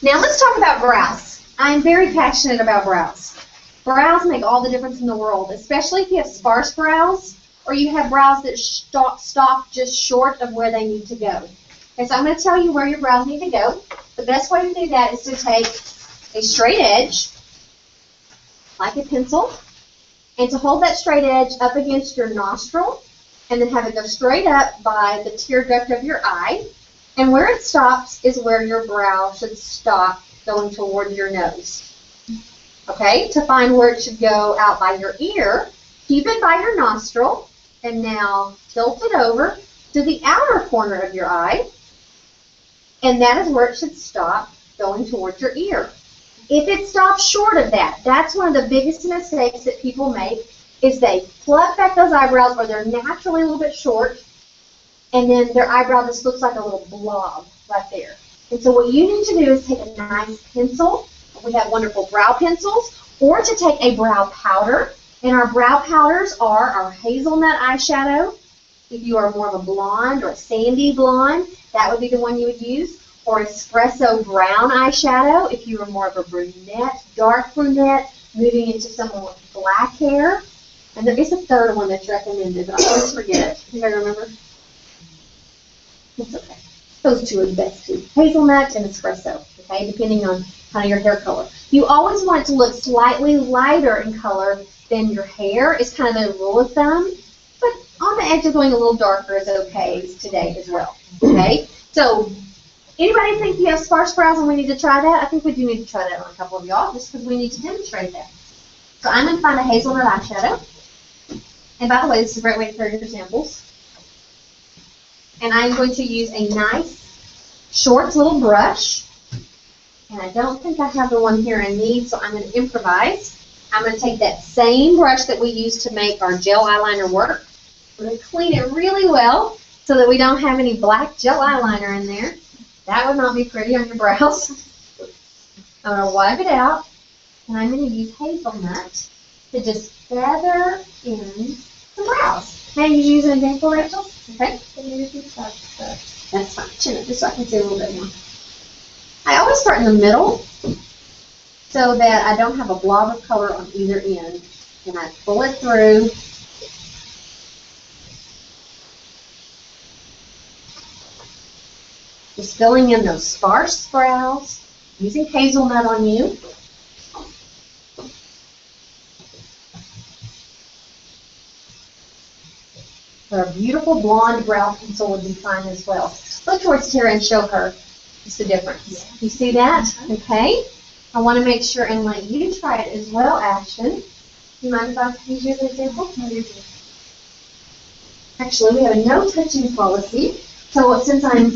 Now let's talk about brows. I'm very passionate about brows. Brows make all the difference in the world, especially if you have sparse brows or you have brows that stop just short of where they need to go. Okay, so I'm going to tell you where your brows need to go. The best way to do that is to take a straight edge, like a pencil, and to hold that straight edge up against your nostril, and then have it go straight up by the tear duct of your eye. And where it stops is where your brow should stop going toward your nose. Okay, to find where it should go out by your ear, keep it by your nostril, and now tilt it over to the outer corner of your eye, and that is where it should stop going towards your ear. If it stops short of that, that's one of the biggest mistakes that people make, is they pluck back those eyebrows where they're naturally a little bit short, and then their eyebrow just looks like a little blob right there. And so what you need to do is take a nice pencil. We have wonderful brow pencils, or to take a brow powder. And our brow powders are our hazelnut eyeshadow. If you are more of a blonde or a sandy blonde, that would be the one you would use. Or espresso brown eyeshadow if you are more of a brunette, dark brunette, moving into someone with black hair. And there is a third one that's recommended, but I always forget it. You guys remember? It's okay. Those two are the best two. Hazelnut and espresso, okay, depending on kind of your hair color. You always want it to look slightly lighter in color than your hair. It's kind of the rule of thumb. But on the edge of going a little darker is okay today as well, okay? So, anybody think you have sparse brows and we need to try that? I think we do need to try that on a couple of y'all, just because we need to demonstrate that. So I'm going to find a hazelnut eyeshadow. And by the way, this is a great way to carry your samples. And I'm going to use a nice, short little brush. And I don't think I have the one here I need, so I'm going to improvise. I'm going to take that same brush that we used to make our gel eyeliner work. I'm going to clean it really well so that we don't have any black gel eyeliner in there. That would not be pretty on your brows. I'm going to wipe it out, and I'm going to use hazelnut to just feather in the brows. May I use an example, Rachel? Okay. That's fine. Chin it just so I can see a little bit more. I always start in the middle so that I don't have a blob of color on either end. And I pull it through. Just filling in those sparse brows, using hazelnut on you. Or a beautiful blonde brow pencil would be fine as well. Look towards Tara and show her just the difference. You see that? Okay. I want to make sure and let you try it as well, Ashton. You mind if I use you as an example? No, you're good. Actually, we have a no touching policy. So since I'm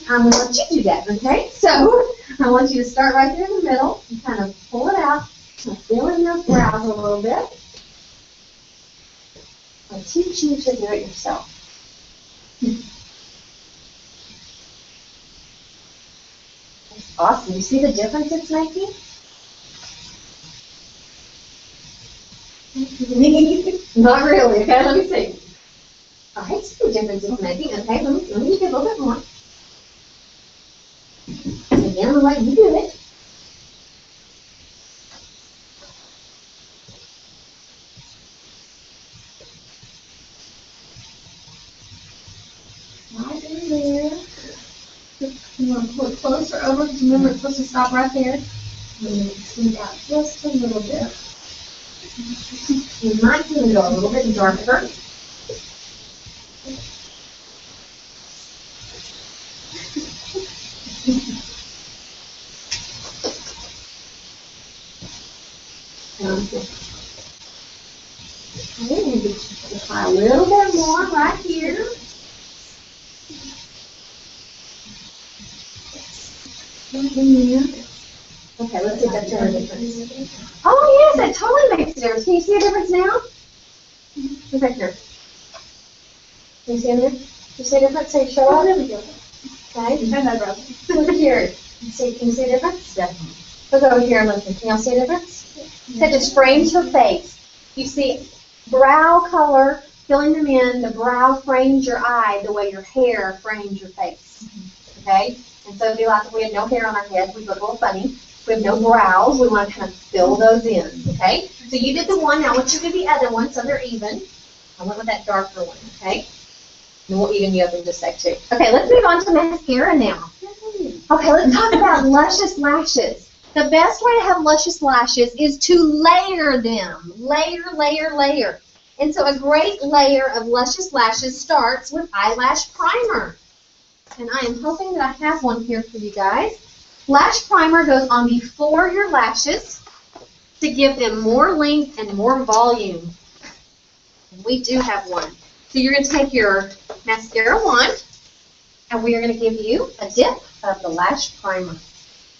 going to let you do that, okay? So I want you to start right there in the middle and kind of pull it out and fill in those brows a little bit. I'll teach you to do it yourself. That's awesome. You see the difference it's making? Not really. Okay, let me see. I see the difference it's making. Okay, let me get a little bit more. Again, I'm going to let you do it. Right in there. You want to pull it closer over. Remember, it's supposed to stop right there. And then extend out just a little bit. You might need to go a little bit darker. Maybe apply a little bit more right here. Okay, let's see if that makes a difference. Oh yes, that totally makes a difference. Can you see a difference now? Look right here. Can you see it there? Can you see a difference? Say show up. There we go. Okay? And my brother. Look here. Can you see the difference? Definitely. Look over here and listen. Can y'all see the difference? That just frames her face. You see brow color filling them in. The brow frames your eye the way your hair frames your face. Okay? And so it'd be like if we had no hair on our head, we'd look a little funny. If we have no brows, we want to kind of fill those in. Okay? So you did the one. Now I want you to do the other one so they're even. I went with that darker one. Okay? And we'll even you up in just a sec too. Okay, let's move on to mascara now. Okay, let's talk about luscious lashes. The best way to have luscious lashes is to layer them. Layer, layer, layer. And so a great layer of luscious lashes starts with eyelash primer. And I am hoping that I have one here for you guys. Lash primer goes on before your lashes to give them more length and more volume. And we do have one. So you're going to take your mascara wand, and we are going to give you a dip of the lash primer.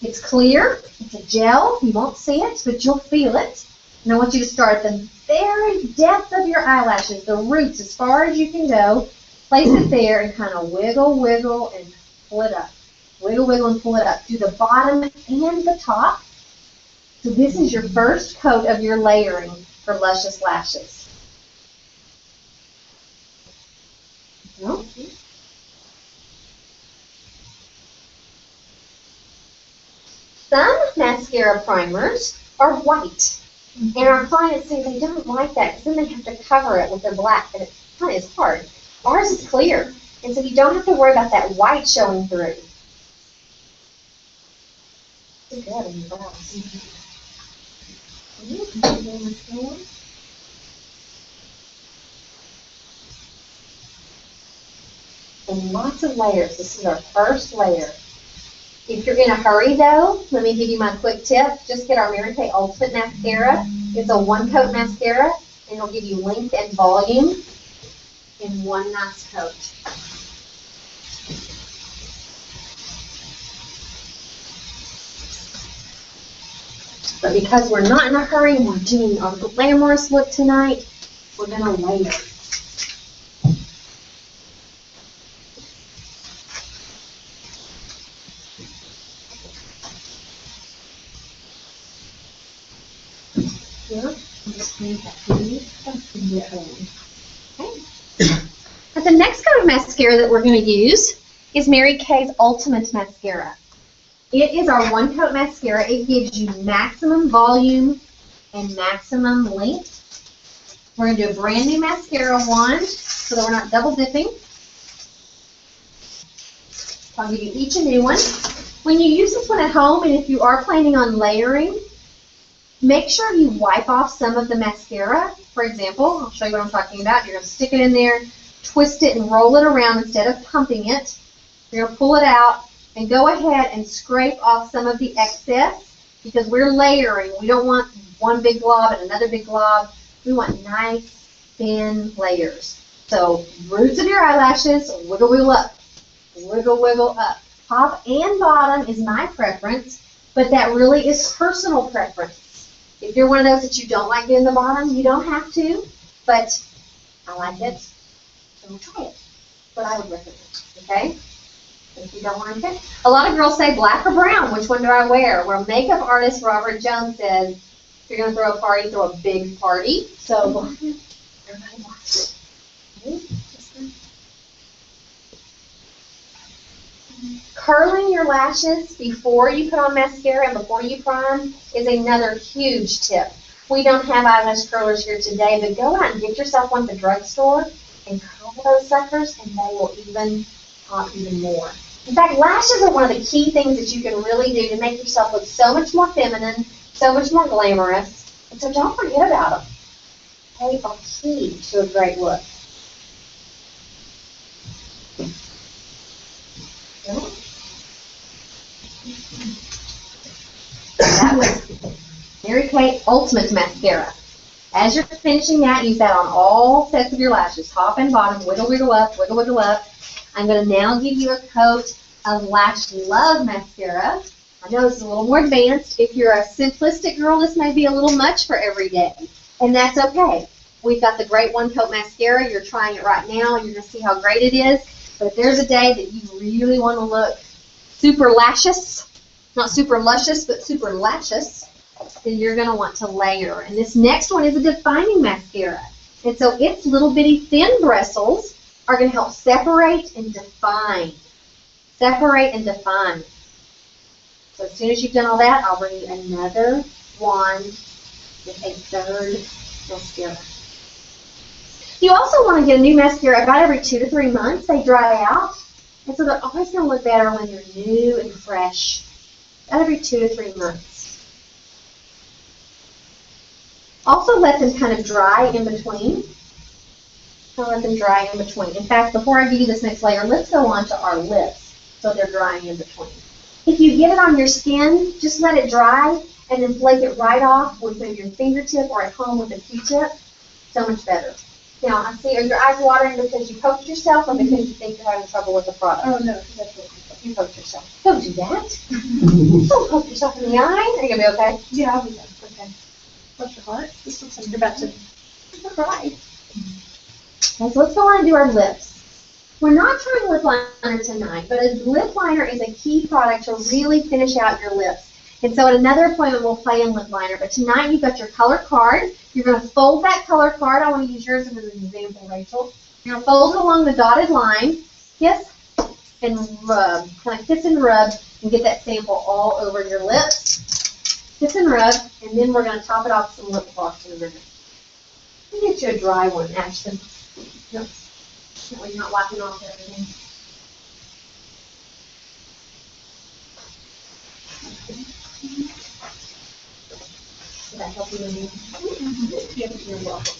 It's clear, it's a gel, you won't see it, but you'll feel it. And I want you to start at the very depth of your eyelashes, the roots, as far as you can go. Place it there and kind of wiggle, wiggle, and pull it up. Wiggle, wiggle, and pull it up to the bottom and the top. So this is your first coat of your layering for luscious lashes. Okay. Some mascara primers are white, and our clients say they don't like that because then they have to cover it with their black, and it kind of is hard. Ours is clear, and so you don't have to worry about that white showing through. Good on your brows. And lots of layers. This is our first layer. If you're in a hurry though, let me give you my quick tip. Just get our Mary Kay Ultimate Mascara. It's a one-coat mascara, and it'll give you length and volume in one nice coat. But because we're not in a hurry, we're doing our glamorous look tonight, we're going to layer. Now the next coat of mascara that we're going to use is Mary Kay's Ultimate Mascara. It is our one-coat mascara. It gives you maximum volume and maximum length. We're going to do a brand new mascara wand so that we're not double dipping. I'll give you each a new one. When you use this one at home, and if you are planning on layering, make sure you wipe off some of the mascara. For example, I'll show you what I'm talking about. You're going to stick it in there, twist it, and roll it around instead of pumping it. You're going to pull it out and go ahead and scrape off some of the excess because we're layering. We don't want one big glob and another big glob. We want nice, thin layers. So roots of your eyelashes, wiggle, wiggle up. Wiggle, wiggle up. Top and bottom is my preference, but that really is personal preference. If you're one of those that you don't like doing the bottom, you don't have to, but I like it, so try it. But I would recommend it, okay? If you don't want to pick. A lot of girls say black or brown. Which one do I wear? Well, makeup artist Robert Jones says, if you're going to throw a party, throw a big party. So, everybody watch. Okay. Curling your lashes before you put on mascara and before you prime is another huge tip. We don't have eyelash curlers here today, but go out and get yourself one at the drugstore and curl those suckers, and they will even pop even more. In fact, lashes are one of the key things that you can really do to make yourself look so much more feminine, so much more glamorous. And so don't forget about them. They are key to a great look. That was Mary Kay Ultimate Mascara. As you're finishing that, use that on all sets of your lashes, top and bottom, wiggle, wiggle up, wiggle, wiggle up. I'm going to now give you a coat of Lash Love Mascara. I know this is a little more advanced. If you're a simplistic girl, this may be a little much for every day, and that's okay. We've got the great one-coat mascara. You're trying it right now, and you're going to see how great it is. But if there's a day that you really want to look super lascious, not super luscious, but super lascious, then you're going to want to layer. And this next one is a defining mascara. And so its little bitty thin bristles are going to help separate and define. Separate and define. So as soon as you've done all that, I'll bring you another wand with a third mascara. You also want to get a new mascara about every 2 to 3 months. They dry out. And so they're always going to look better when they're new and fresh. About every 2 to 3 months. Also let them kind of dry in between. I'll let them dry in between. In fact, before I give you this next layer, let's go on to our lips so they're drying in between. If you get it on your skin, just let it dry and then flake it right off with maybe your fingertip or at home with a Q-tip. So much better. Now, I see, are your eyes watering because you poked yourself or because you think you're having trouble with the product? Oh, no, because I poked myself. You poked yourself. Don't do that. Don't poke yourself in the eye. Are you going to be okay? Yeah, I'll be done. Okay. Bless your heart. This looks like you're about to cry. Okay, so let's go on and do our lips. We're not trying lip liner tonight, but a lip liner is a key product to really finish out your lips. And so at another appointment, we'll play in lip liner. But tonight, you've got your color card. You're going to fold that color card. I want to use yours as an example, Rachel. You're going to fold it along the dotted line. Kiss and rub. Kind of kiss and rub and get that sample all over your lips. Kiss and rub, and then we're going to top it off with some lip gloss in a minute. Let me get you a dry one, Ashton. Yep. That way you're not wiping off everything. Did that help you, Mindy? You're welcome.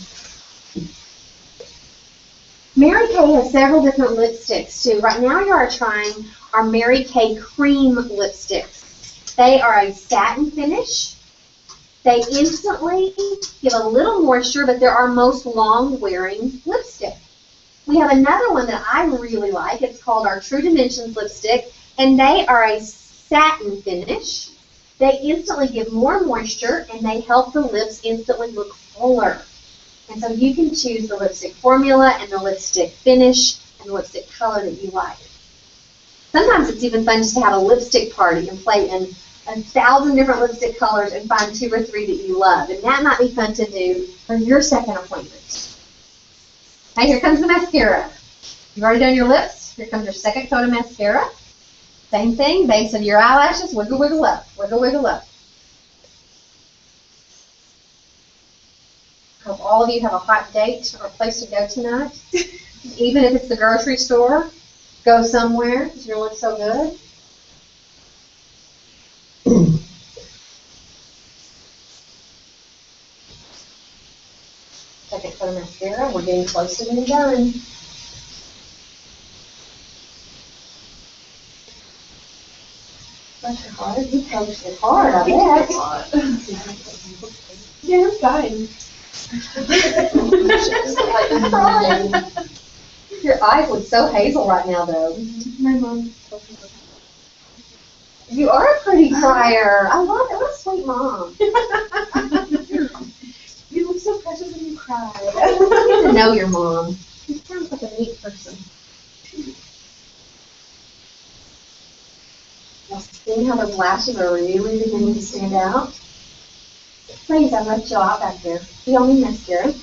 Mary Kay has several different lipsticks too. Right now you are trying our Mary Kay cream lipsticks. They are a satin finish. They instantly give a little moisture, but they're our most long-wearing lipstick. We have another one that I really like. It's called our True Dimensions lipstick, and they are a satin finish. They instantly give more moisture, and they help the lips instantly look fuller. And so you can choose the lipstick formula and the lipstick finish and the lipstick color that you like. Sometimes it's even fun just to have a lipstick party and play in 1,000 different lipstick colors and find 2 or 3 that you love. And that might be fun to do for your second appointment. Okay, here comes the mascara. You've already done your lips. Here comes your second coat of mascara. Same thing, base of your eyelashes, wiggle, wiggle up, wiggle, wiggle up. Hope all of you have a hot date or a place to go tonight. Even if it's the grocery store, go somewhere because you look so good. Second coat of mascara. We're getting close to being done. Bless your heart. You poked it hard, I bet. Yeah, I'm fine. Your eyes look so hazel right now, though. My mom. You are a pretty crier. I love it. What a sweet mom. You look so precious when you cry. You need to know your mom. She sounds like a neat person. Now, see how those lashes are really beginning to stand out? Please, I left you out back there. You don't need mascara.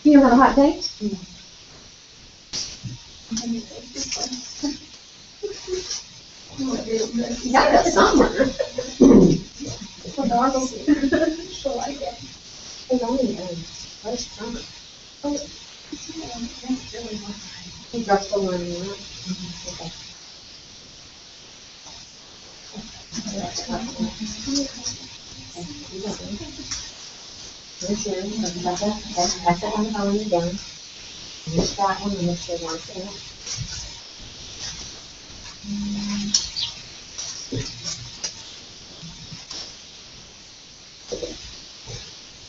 You don't have a hot date? You got that summer. She'll like it. It's only first summer. You dropped the line, right? Okay. Here's yours. Pass it on the phone down. Here's that one. And let's go one thing.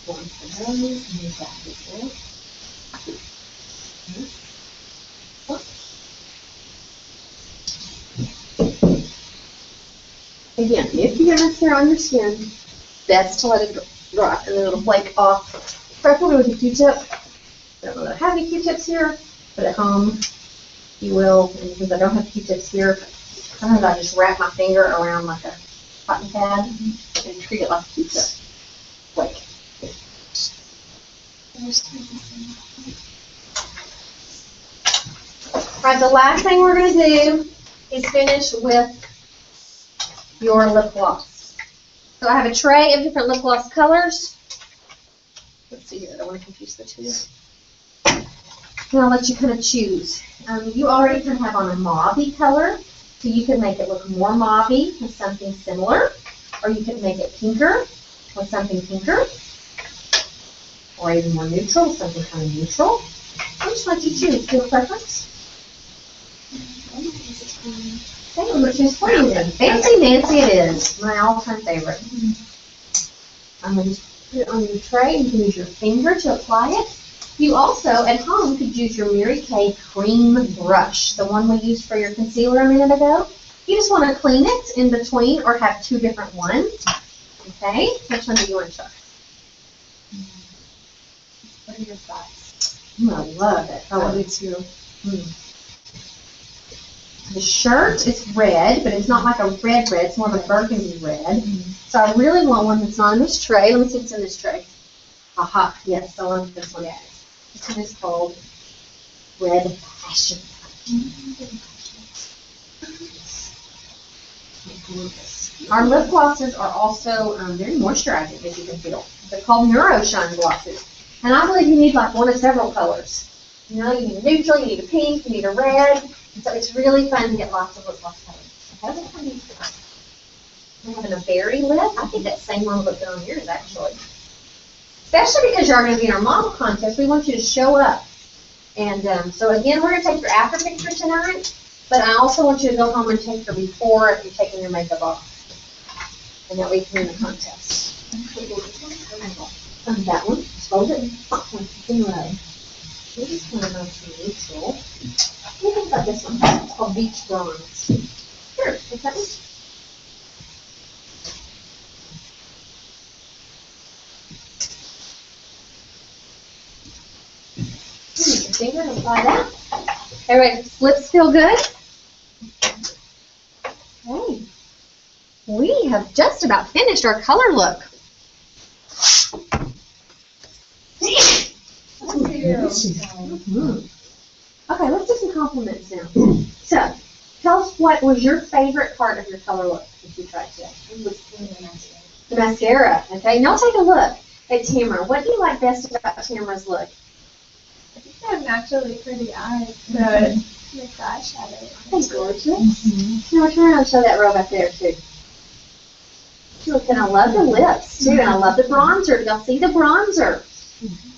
One for those. And here's that before. Again, if you have mascara on your skin, best to let it dry and then it'll flake off preferably with a Q-tip. I don't know that I have any Q-tips here, but at home you will. And because I don't have Q-tips here, sometimes I just wrap my finger around like a cotton pad and treat it like a Q-tip. Like. Alright, the last thing we're going to do is finish with your lip gloss. So I have a tray of different lip gloss colors. Let's see here, I don't want to confuse the two. And I'll let you kind of choose. You already kind of have on a mauve color, so you can make it look more mauve with something similar, or you can make it pinker with something pinker, or even more neutral with something kind of neutral. I'll just let you choose. Do you have a preference? Okay, which is funny then. Fancy Nancy it is. My all-time favorite. I'm going to just put it on your tray. You can use your finger to apply it. You also, at home, could use your Mary Kay cream brush, the one we used for your concealer a minute ago. You just want to clean it in between or have two different ones. Okay? Which one do you want to try? What are your thoughts? I love it. I love it too. The shirt is red, but it's not like a red, it's more of a burgundy red. So I really want one that's not in this tray. Let me see what's in this tray. Aha, yes, I want this one. This one is called Red Passion. Our lip glosses are also very moisturizing, as you can feel. They're called Neuro Shine glosses. And I believe you need like one of several colors. You know, you need a neutral, you need a pink, you need a red. And so it's really fun to get lots of lip gloss colors. Okay, what kind of we're having a berry lip. I think that same one look on yours actually. Especially because you're going to be in our model contest, we want you to show up. And so again, we're going to take your after picture tonight, but I also want you to go home and take your before if you're taking your makeup off. And that way you can win the contest. That one. Just hold it. This is kind of nice neutral. What do you think about this one? It's called Beach Bronze. Sure, take that one. Use your finger and apply that. Everybody, lips feel good? Okay. We have just about finished our color look. Okay, let's do some compliments now. So, tell us what was your favorite part of your color look that you tried today? It was in the mascara. The mascara. Okay, now take a look at Tamara. What do you like best about Tamara's look? I think I have naturally pretty eyes, so it makes the eyeshadow. That's gorgeous. Now turn around and show that row back there too. Look, and I love the lips too, and I love the bronzer. Y'all see the bronzer?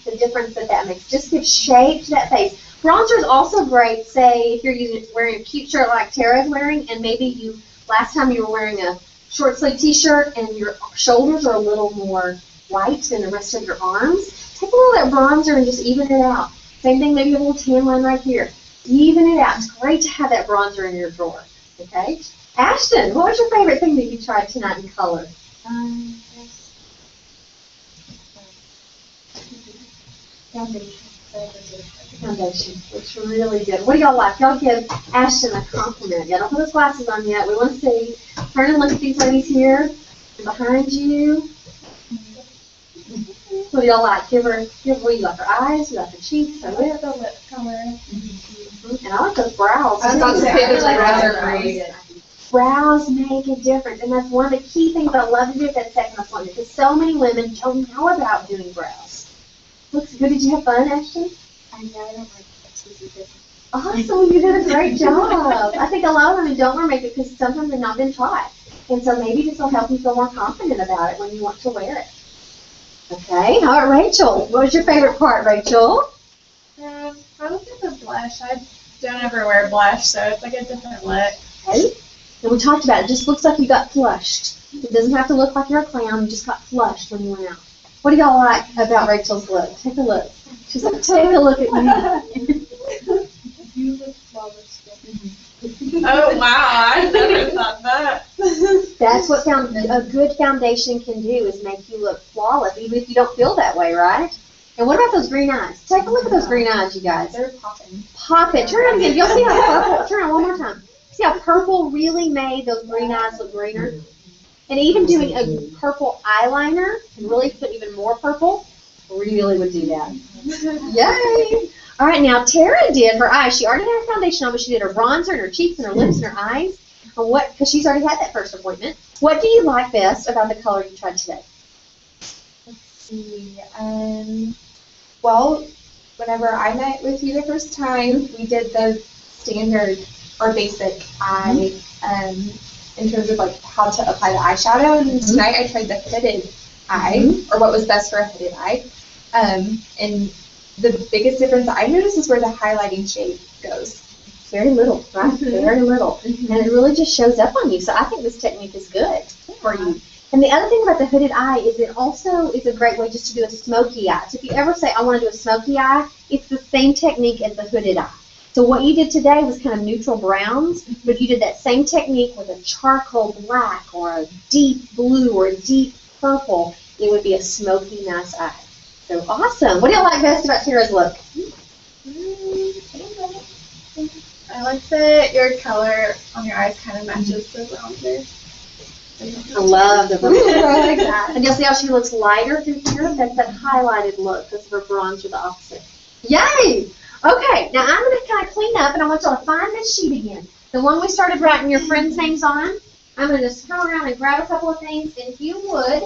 The difference that makes. Just gives shape to that face. Bronzer is also great, say, if you're wearing a cute shirt like Tara's wearing, and maybe last time you were wearing a short sleeve t-shirt and your shoulders are a little more white than the rest of your arms. Take a little of that bronzer and just even it out. Same thing, maybe a little tan line right here. Even it out. It's great to have that bronzer in your drawer. Okay? Ashton, what was your favorite thing that you tried tonight in color? Foundation. Looks really good. What do y'all like? Y'all give Ashton a compliment. Y'all don't put those glasses on yet. We want to see. Turn and look at these ladies here. Behind you. What do y'all like? Give her, what do you like? Her eyes? You like her cheeks? Her lips? The lip color. And I like those brows. I was about to say, those brows are great. Brows make a difference, and that's one of the key things I love to do at that second appointment, because so many women don't know about doing brows. Looks good. Did you have fun, Ashton? I know I don't like it. Awesome, you did a great job. I think a lot of women don't wear makeup because sometimes they've not been taught. And so maybe this will help you feel more confident about it when you want to wear it. Okay, all right, Rachel. What was your favorite part, Rachel? Probably the blush. I don't ever wear blush, so it's like a different look. Okay. And we talked about it. It just looks like you got flushed. It doesn't have to look like you're a clown. You just got flushed when you went out. What do y'all like about Rachel's look? Take a look. She's like, take a look at me. You look flawless. Oh, wow. I never thought that. That's what a good foundation can do, is make you look flawless, even if you don't feel that way, right? And what about those green eyes? Take a look at those green eyes, you guys. They're popping. Pop it. Turn around again. You'll see how purple. Turn around one more time. See how purple really made those green eyes look greener? And even doing a purple eyeliner and really put even more purple really would do that. Yay! All right, now Tara did her eyes. She already had her foundation on, but she did her bronzer and her cheeks and her lips and her eyes. And what? Because she's already had that first appointment. What do you like best about the color you tried today? Let's see. Well, whenever I met with you the first time, we did the standard or basic eye in terms of like how to apply the eyeshadow. And tonight I tried the hooded eye, or what was best for a hooded eye. And the biggest difference I noticed is where the highlighting shade goes. Very little, right? Very little. And it really just shows up on you. So I think this technique is good for you. And the other thing about the hooded eye is it also is a great way just to do a smoky eye. So if you ever say, I want to do a smoky eye, it's the same technique as the hooded eye. So what you did today was kind of neutral browns, but if you did that same technique with a charcoal black or a deep blue or a deep purple, it would be a smoky, nice eye. So awesome. What do you like best about Tara's look? I like that your color on your eyes kind of matches the bronzer. I love the bronzer. I like that. And you'll see how she looks lighter through here? That's that highlighted look because of her bronzer, the opposite. Yay! Okay, now I'm going to kind of clean up, and I want y'all to find this sheet again. The one we started writing your friends' names on. I'm going to just come around and grab a couple of things. And if you would,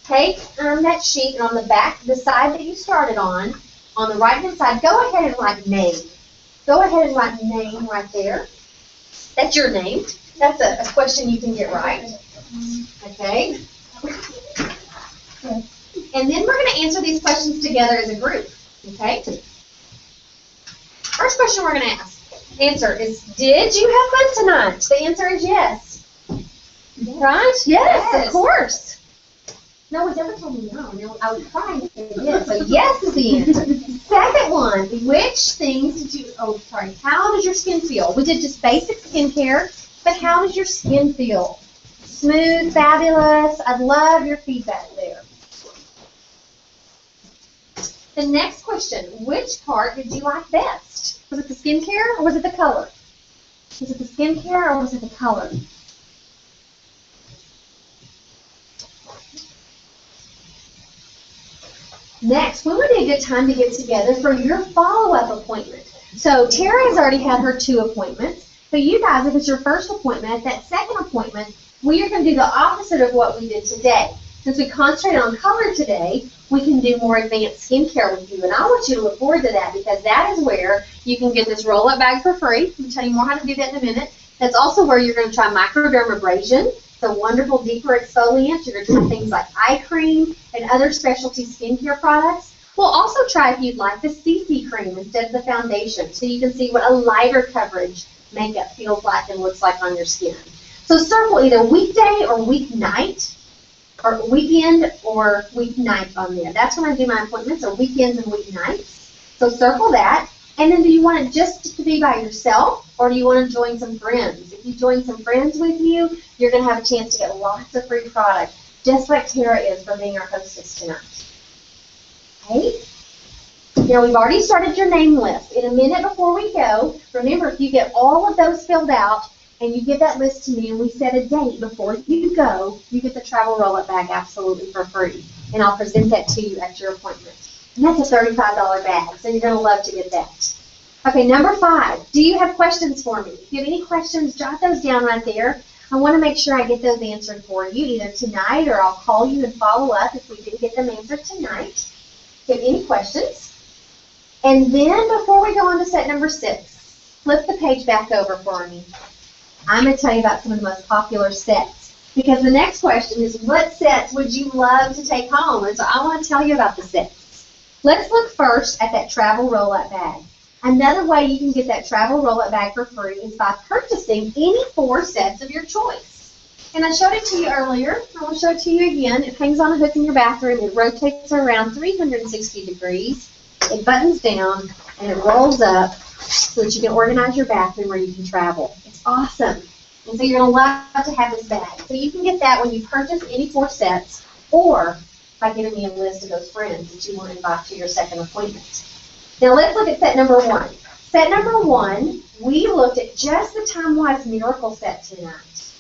take that sheet, and on the back, the side that you started on the right-hand side, go ahead and write name. Go ahead and write name right there. That's your name. That's a question you can get right. Okay? And then we're going to answer these questions together as a group. Okay? First question we're going to answer is, did you have fun tonight? The answer is yes. Right? Yes, of course. No one's ever told me no. No, I was trying to say yes. So yes is the answer. Second one, which things did you, how does your skin feel? We did just basic skincare, but how does your skin feel? Smooth, fabulous. I'd love your feedback there. The next question, which part did you like best? Was it the skincare or was it the color? Was it the skincare or was it the color? Next, when would be a good time to get together for your follow-up appointment? So Tara has already had her 2 appointments, but you guys, if it's your first appointment, at that second appointment, we are going to do the opposite of what we did today. Since we concentrated on color today, we can do more advanced skincare with you, and I want you to look forward to that because that is where you can get this roll-up bag for free. I'll tell you more how to do that in a minute. That's also where you're going to try microdermabrasion. It's a wonderful, deeper exfoliant. You're going to try things like eye cream and other specialty skincare products. We'll also try, if you'd like, the CC cream instead of the foundation, so you can see what a lighter coverage makeup feels like and looks like on your skin. So circle either weekday or weeknight, or weekend or weeknight on there. That's when I do my appointments, or weekends and weeknights. So circle that. And then do you want it just to be by yourself, or do you want to join some friends? If you join some friends with you, you're going to have a chance to get lots of free product, just like Tara is for being our hostess tonight. Okay? Now, we've already started your name list. In a minute before we go, remember, if you get all of those filled out and you give that list to me and we set a date before you go, you get the travel roll-up bag absolutely for free. And I'll present that to you at your appointment. And that's a $35 bag, so you're going to love to get that. Okay, number 5. Do you have questions for me? If you have any questions, jot those down right there. I want to make sure I get those answered for you, either tonight or I'll call you and follow up if we didn't get them answered tonight. If you have any questions. And then before we go on to set number 6, flip the page back over for me. I'm going to tell you about some of the most popular sets. Because the next question is, what sets would you love to take home? And so I want to tell you about the sets. Let's look first at that travel roll-up bag. Another way you can get that travel roll-up bag for free is by purchasing any 4 sets of your choice. And I showed it to you earlier. I will show it to you again. It hangs on a hook in your bathroom. It rotates around 360 degrees. It buttons down, and it rolls up so that you can organize your bathroom or you can travel. It's awesome. And so you're going to love to have this bag. So you can get that when you purchase any 4 sets or by giving me a list of those friends that you want to invite to your second appointment. Now let's look at set number 1. Set number 1, we looked at just the Time-Wise Miracle set tonight.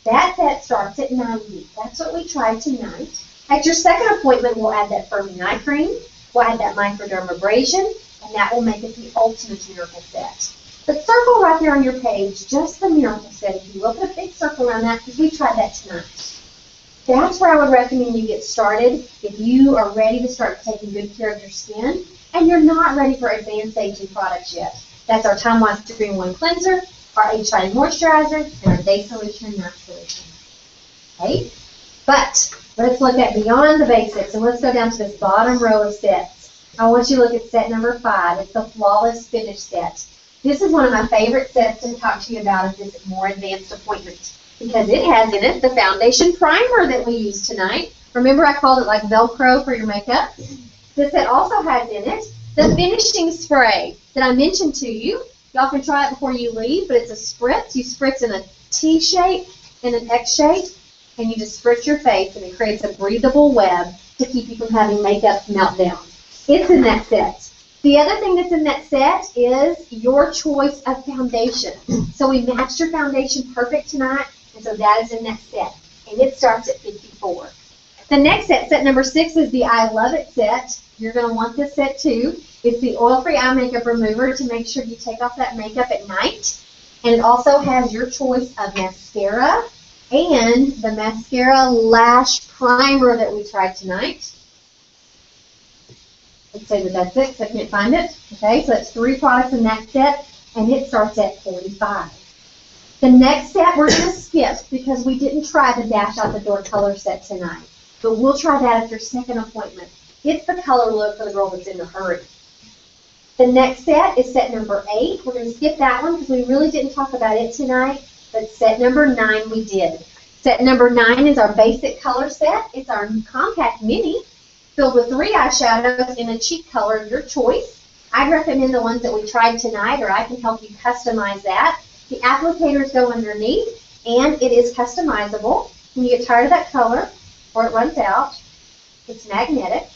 That set starts at 90. That's what we tried tonight. At your second appointment, we'll add that Firming Eye Cream, we'll add that Microdermabrasion, and that will make it the ultimate miracle set. But circle right there on your page, just the miracle set. If you look at a big circle around that, because we tried that tonight. That's where I would recommend you get started if you are ready to start taking good care of your skin and you're not ready for advanced aging products yet. That's our Time-Wise 3-in-1 Cleanser, our H.I. Moisturizer, and our Day Solution and Night Solution. Okay? But let's look at beyond the basics, and let's go down to this bottom row of sets. I want you to look at set number 5. It's the Flawless Finish set. This is one of my favorite sets to talk to you about at this more advanced appointment because it has in it the foundation primer that we used tonight. Remember I called it like Velcro for your makeup? This set also has in it the finishing spray that I mentioned to you. Y'all can try it before you leave, but it's a spritz. You spritz in a T shape and an X shape, and you just spritz your face, and it creates a breathable web to keep you from having makeup melt down. It's in that set. The other thing that's in that set is your choice of foundation. So we matched your foundation perfect tonight, and so that is in that set. And it starts at 54. The next set, set number 6, is the I Love It set. You're going to want this set too. It's the oil-free eye makeup remover to make sure you take off that makeup at night. And it also has your choice of mascara and the mascara lash primer that we tried tonight. Let's say that that's it, because I can't find it. Okay, so that's 3 products in that set, and it starts at 45. The next set we're going to skip because we didn't try the Dash Out the Door color set tonight. But we'll try that at your second appointment. It's the color look for the girl that's in a hurry. The next set is set number 8. We're going to skip that one because we really didn't talk about it tonight. But set number 9 we did. Set number 9 is our basic color set. It's our compact mini filled with 3 eyeshadows in a cheek color of your choice. I'd recommend the ones that we tried tonight, or I can help you customize that. The applicators go underneath, and it is customizable. When you get tired of that color, or it runs out, it's magnetic.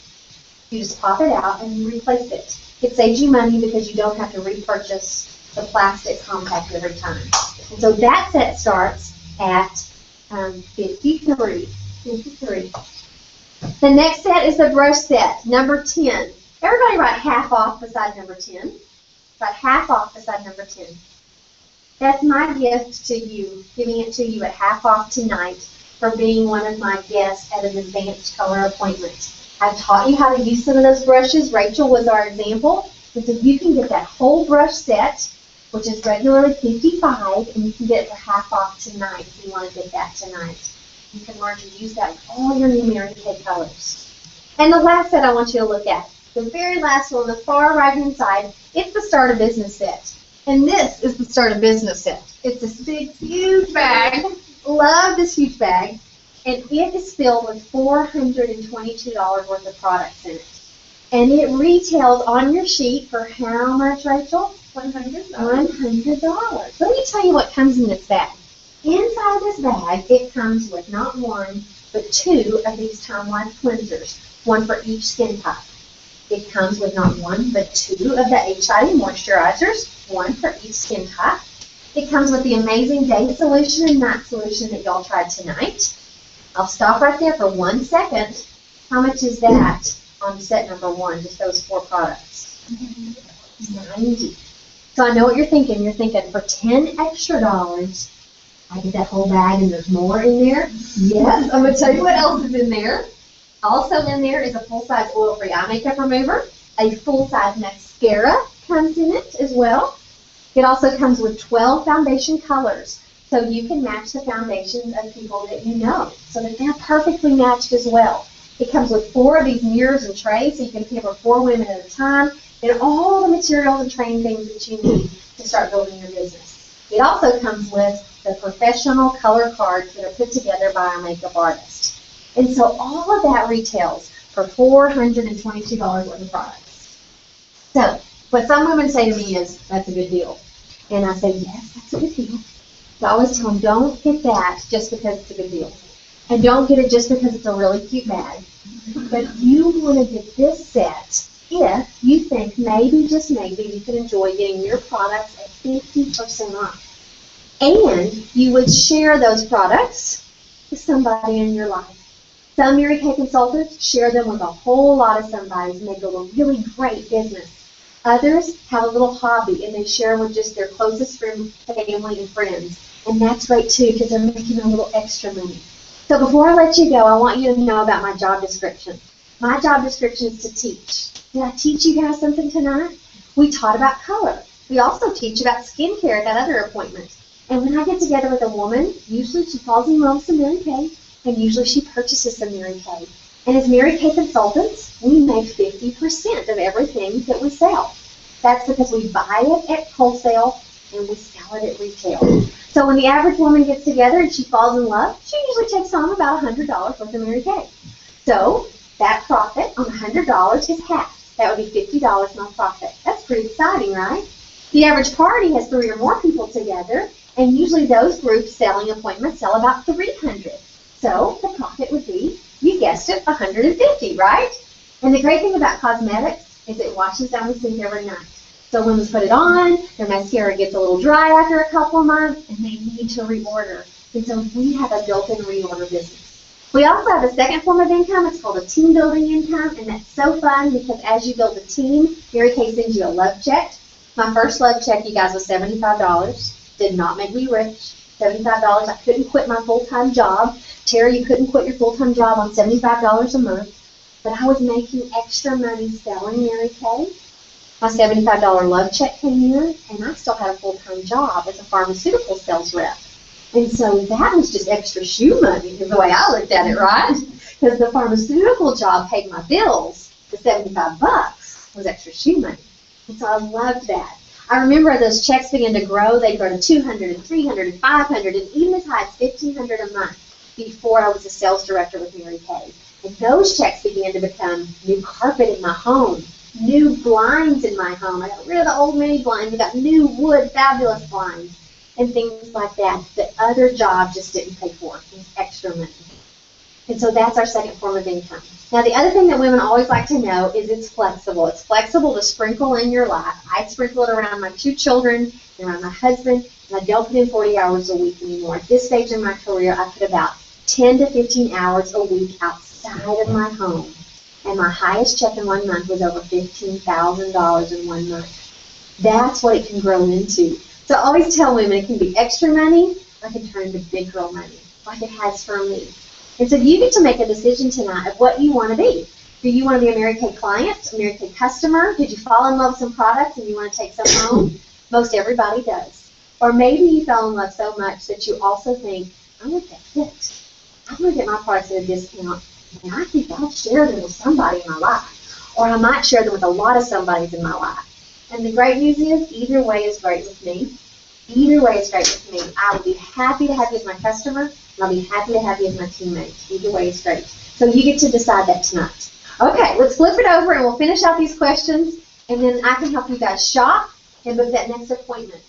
You just pop it out and you replace it. It saves you money because you don't have to repurchase the plastic compact every time. And so that set starts at 53. The next set is the brush set, number 10. Everybody write half off beside number 10. Write half off beside number 10. That's my gift to you, giving it to you at half off tonight for being one of my guests at an advanced color appointment. I've taught you how to use some of those brushes. Rachel was our example. And so you can get that whole brush set, which is regularly $55, and you can get it for half off tonight if you want to get that tonight. You can learn to use that with all your new Mary Kay colors. And the last set I want you to look at, the very last one on the far right-hand side, it's the Start a Business set. And this is the Start a Business set. It's this big, huge bag. Love this huge bag. And it is filled with $422 worth of products in it. And it retails on your sheet for how much, Rachel? $100. $100. Let me tell you what comes in this bag. Inside this bag, it comes with not 1, but 2 of these Time-Wise cleansers, 1 for each skin type. It comes with not 1, but 2 of the H.I. moisturizers, 1 for each skin type. It comes with the amazing Day Solution and Night Solution that y'all tried tonight. I'll stop right there for 1 second. How much is that on set number 1, just those 4 products? $90. So I know what you're thinking. You're thinking, for $10 extra, I get that whole bag and there's more in there? Yes, I'm going to tell you what else is in there. Also in there is a full-size oil-free eye makeup remover. A full-size mascara comes in it as well. It also comes with 12 foundation colors. So you can match the foundations of people that you know, so that they're perfectly matched as well. It comes with 4 of these mirrors and trays, so you can cover 4 women at a time, and all the materials and training things that you need to start building your business. It also comes with the professional color cards that are put together by our makeup artist. And so all of that retails for $422 worth of products. So what some women say to me is, that's a good deal. And I say, yes, that's a good deal. So I always tell them, don't get that just because it's a good deal. And don't get it just because it's a really cute bag. But you want to get this set if you think maybe, just maybe, you could enjoy getting your products at 50% off. And you would share those products with somebody in your life. Some Mary Kay consultants share them with a whole lot of somebodies and they build a really great business. Others have a little hobby and they share with just their closest friends, family, and friends. And that's great too because they're making a little extra money. So before I let you go, I want you to know about my job description. My job description is to teach. Did I teach you guys something tonight? We taught about color. We also teach about skincare at that other appointment. And when I get together with a woman, usually she falls in love with some Mary Kay, and usually she purchases some Mary Kay. And as Mary Kay consultants, we make 50% of everything that we sell. That's because we buy it at wholesale and we sell it at retail. So when the average woman gets together and she falls in love, she usually takes home about $100 worth of Mary Kay. So that profit on $100 is half. That would be $50 my profit. That's pretty exciting, right? The average party has 3 or more people together, and usually those group selling appointments sell about 300. So the profit would be, you guessed it, 150, right? And the great thing about cosmetics is it washes down the sink every night. So women put it on, their mascara gets a little dry after a couple of months, and they need to reorder. And so we have a built-in reorder business. We also have a second form of income. It's called a team building income, and that's so fun because as you build a team, Mary Kay sends you a love check. My first love check, you guys, was $75. Did not make me rich. $75. I couldn't quit my full-time job. Terry, you couldn't quit your full-time job on $75 a month. But I was making extra money selling Mary Kay. My $75 love check came in, and I still had a full-time job as a pharmaceutical sales rep. And so that was just extra shoe money, is the way I looked at it, right? Because the pharmaceutical job paid my bills. The $75 was extra shoe money. And so I loved that. I remember as those checks began to grow, they'd grow to $200 and $300 and $500 and even as high as $1,500 a month before I was a sales director with Mary Kay. And those checks began to become new carpet in my home, new blinds in my home. I got rid of the old mini blinds. We got new wood, fabulous blinds and things like that that other jobs just didn't pay for. It was extra money. And so that's our second form of income. Now, the other thing that women always like to know is it's flexible. It's flexible to sprinkle in your life. I sprinkle it around my 2 children and around my husband, and I don't put in 40 hours a week anymore. At this stage in my career, I put about 10 to 15 hours a week outside of my home. And my highest check in 1 month was over $15,000 in 1 month. That's what it can grow into. So I always tell women it can be extra money or it can turn into big girl money, like it has for me. And so you get to make a decision tonight of what you want to be. Do you want to be a Mary Kay client, a Mary Kay customer? Did you fall in love with some products and you want to take some home? Most everybody does. Or maybe you fell in love so much that you also think, I'm going to get fixed. I'm going to get my products at a discount, and I think I'll share them with somebody in my life. Or I might share them with a lot of somebodies in my life. And the great news is, either way is great with me. Either way is great with me. I will be happy to have you as my customer, and I'll be happy to have you as my teammate. Either way is great. So you get to decide that tonight. Okay, let's flip it over and we'll finish out these questions, and then I can help you guys shop and book that next appointment.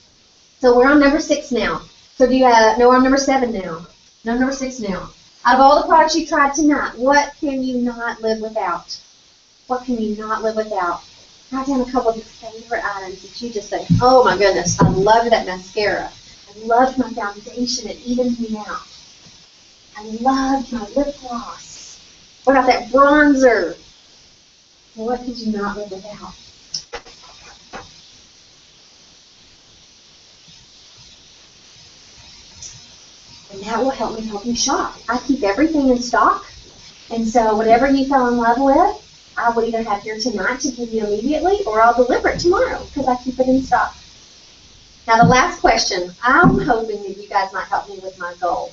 So we're on number 6 now. So do you have, no, we're on number 7 now. No, number 6 now. Out of all the products you tried tonight, what can you not live without? What can you not live without? Write down a couple of your favorite items that you just say, oh my goodness, I loved that mascara. I loved my foundation, it evens me out. I loved my lip gloss. What about that bronzer? What could you not live without? And that will help me help you shop. I keep everything in stock, and so whatever you fell in love with, I will either have here tonight to give you immediately, or I'll deliver it tomorrow because I keep it in stock. Now the last question, I'm hoping that you guys might help me with my goal.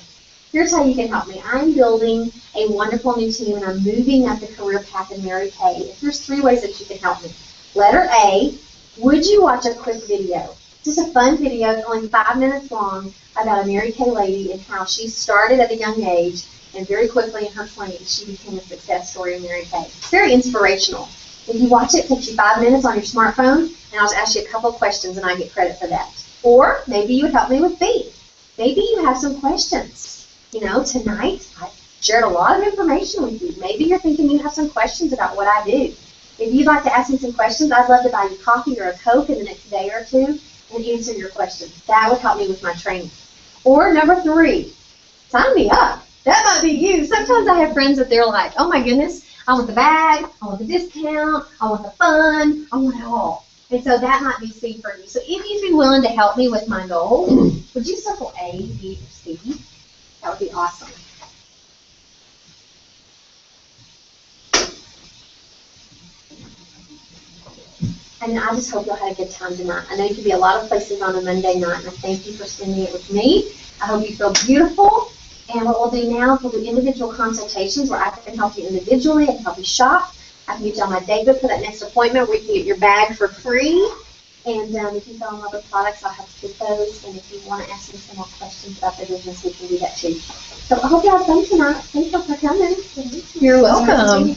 Here's how you can help me. I'm building a wonderful new team, and I'm moving up the career path in Mary Kay. Here's 3 ways that you can help me. Letter A, would you watch a quick video? Just a fun video, it's only 5 minutes long, about a Mary Kay lady and how she started at a young age, and very quickly in her 20s, she became a success story in Mary Kay. It's very inspirational. If you watch it, it takes you 5 minutes on your smartphone, and I'll just ask you a couple of questions, and I get credit for that. Or maybe you would help me with B. Maybe you have some questions. You know, tonight, shared a lot of information with you. Maybe you're thinking you have some questions about what I do. If you'd like to ask me some questions, I'd love to buy you coffee or a Coke in the next day or two and answer your questions. That would help me with my training. Or number 3, sign me up. That might be you. Sometimes I have friends that they're like, oh my goodness, I want the bag, I want the discount, I want the fun, I want it all. And so that might be C for you. So if you'd be willing to help me with my goal, would you circle A, B, or C? That would be awesome. And I just hope y'all had a good time tonight. I know you could be a lot of places on a Monday night, and I thank you for spending it with me. I hope you feel beautiful. And what we'll do now is we'll do individual consultations where I can help you individually, I can help you shop. I can get you on my date book for that next appointment where you can get your bag for free. And if you fell in love with products, I'll have to get those. And if you want to ask me some more questions about the business, we can do that too. So I hope you had fun tonight. Thank you for coming. You're welcome.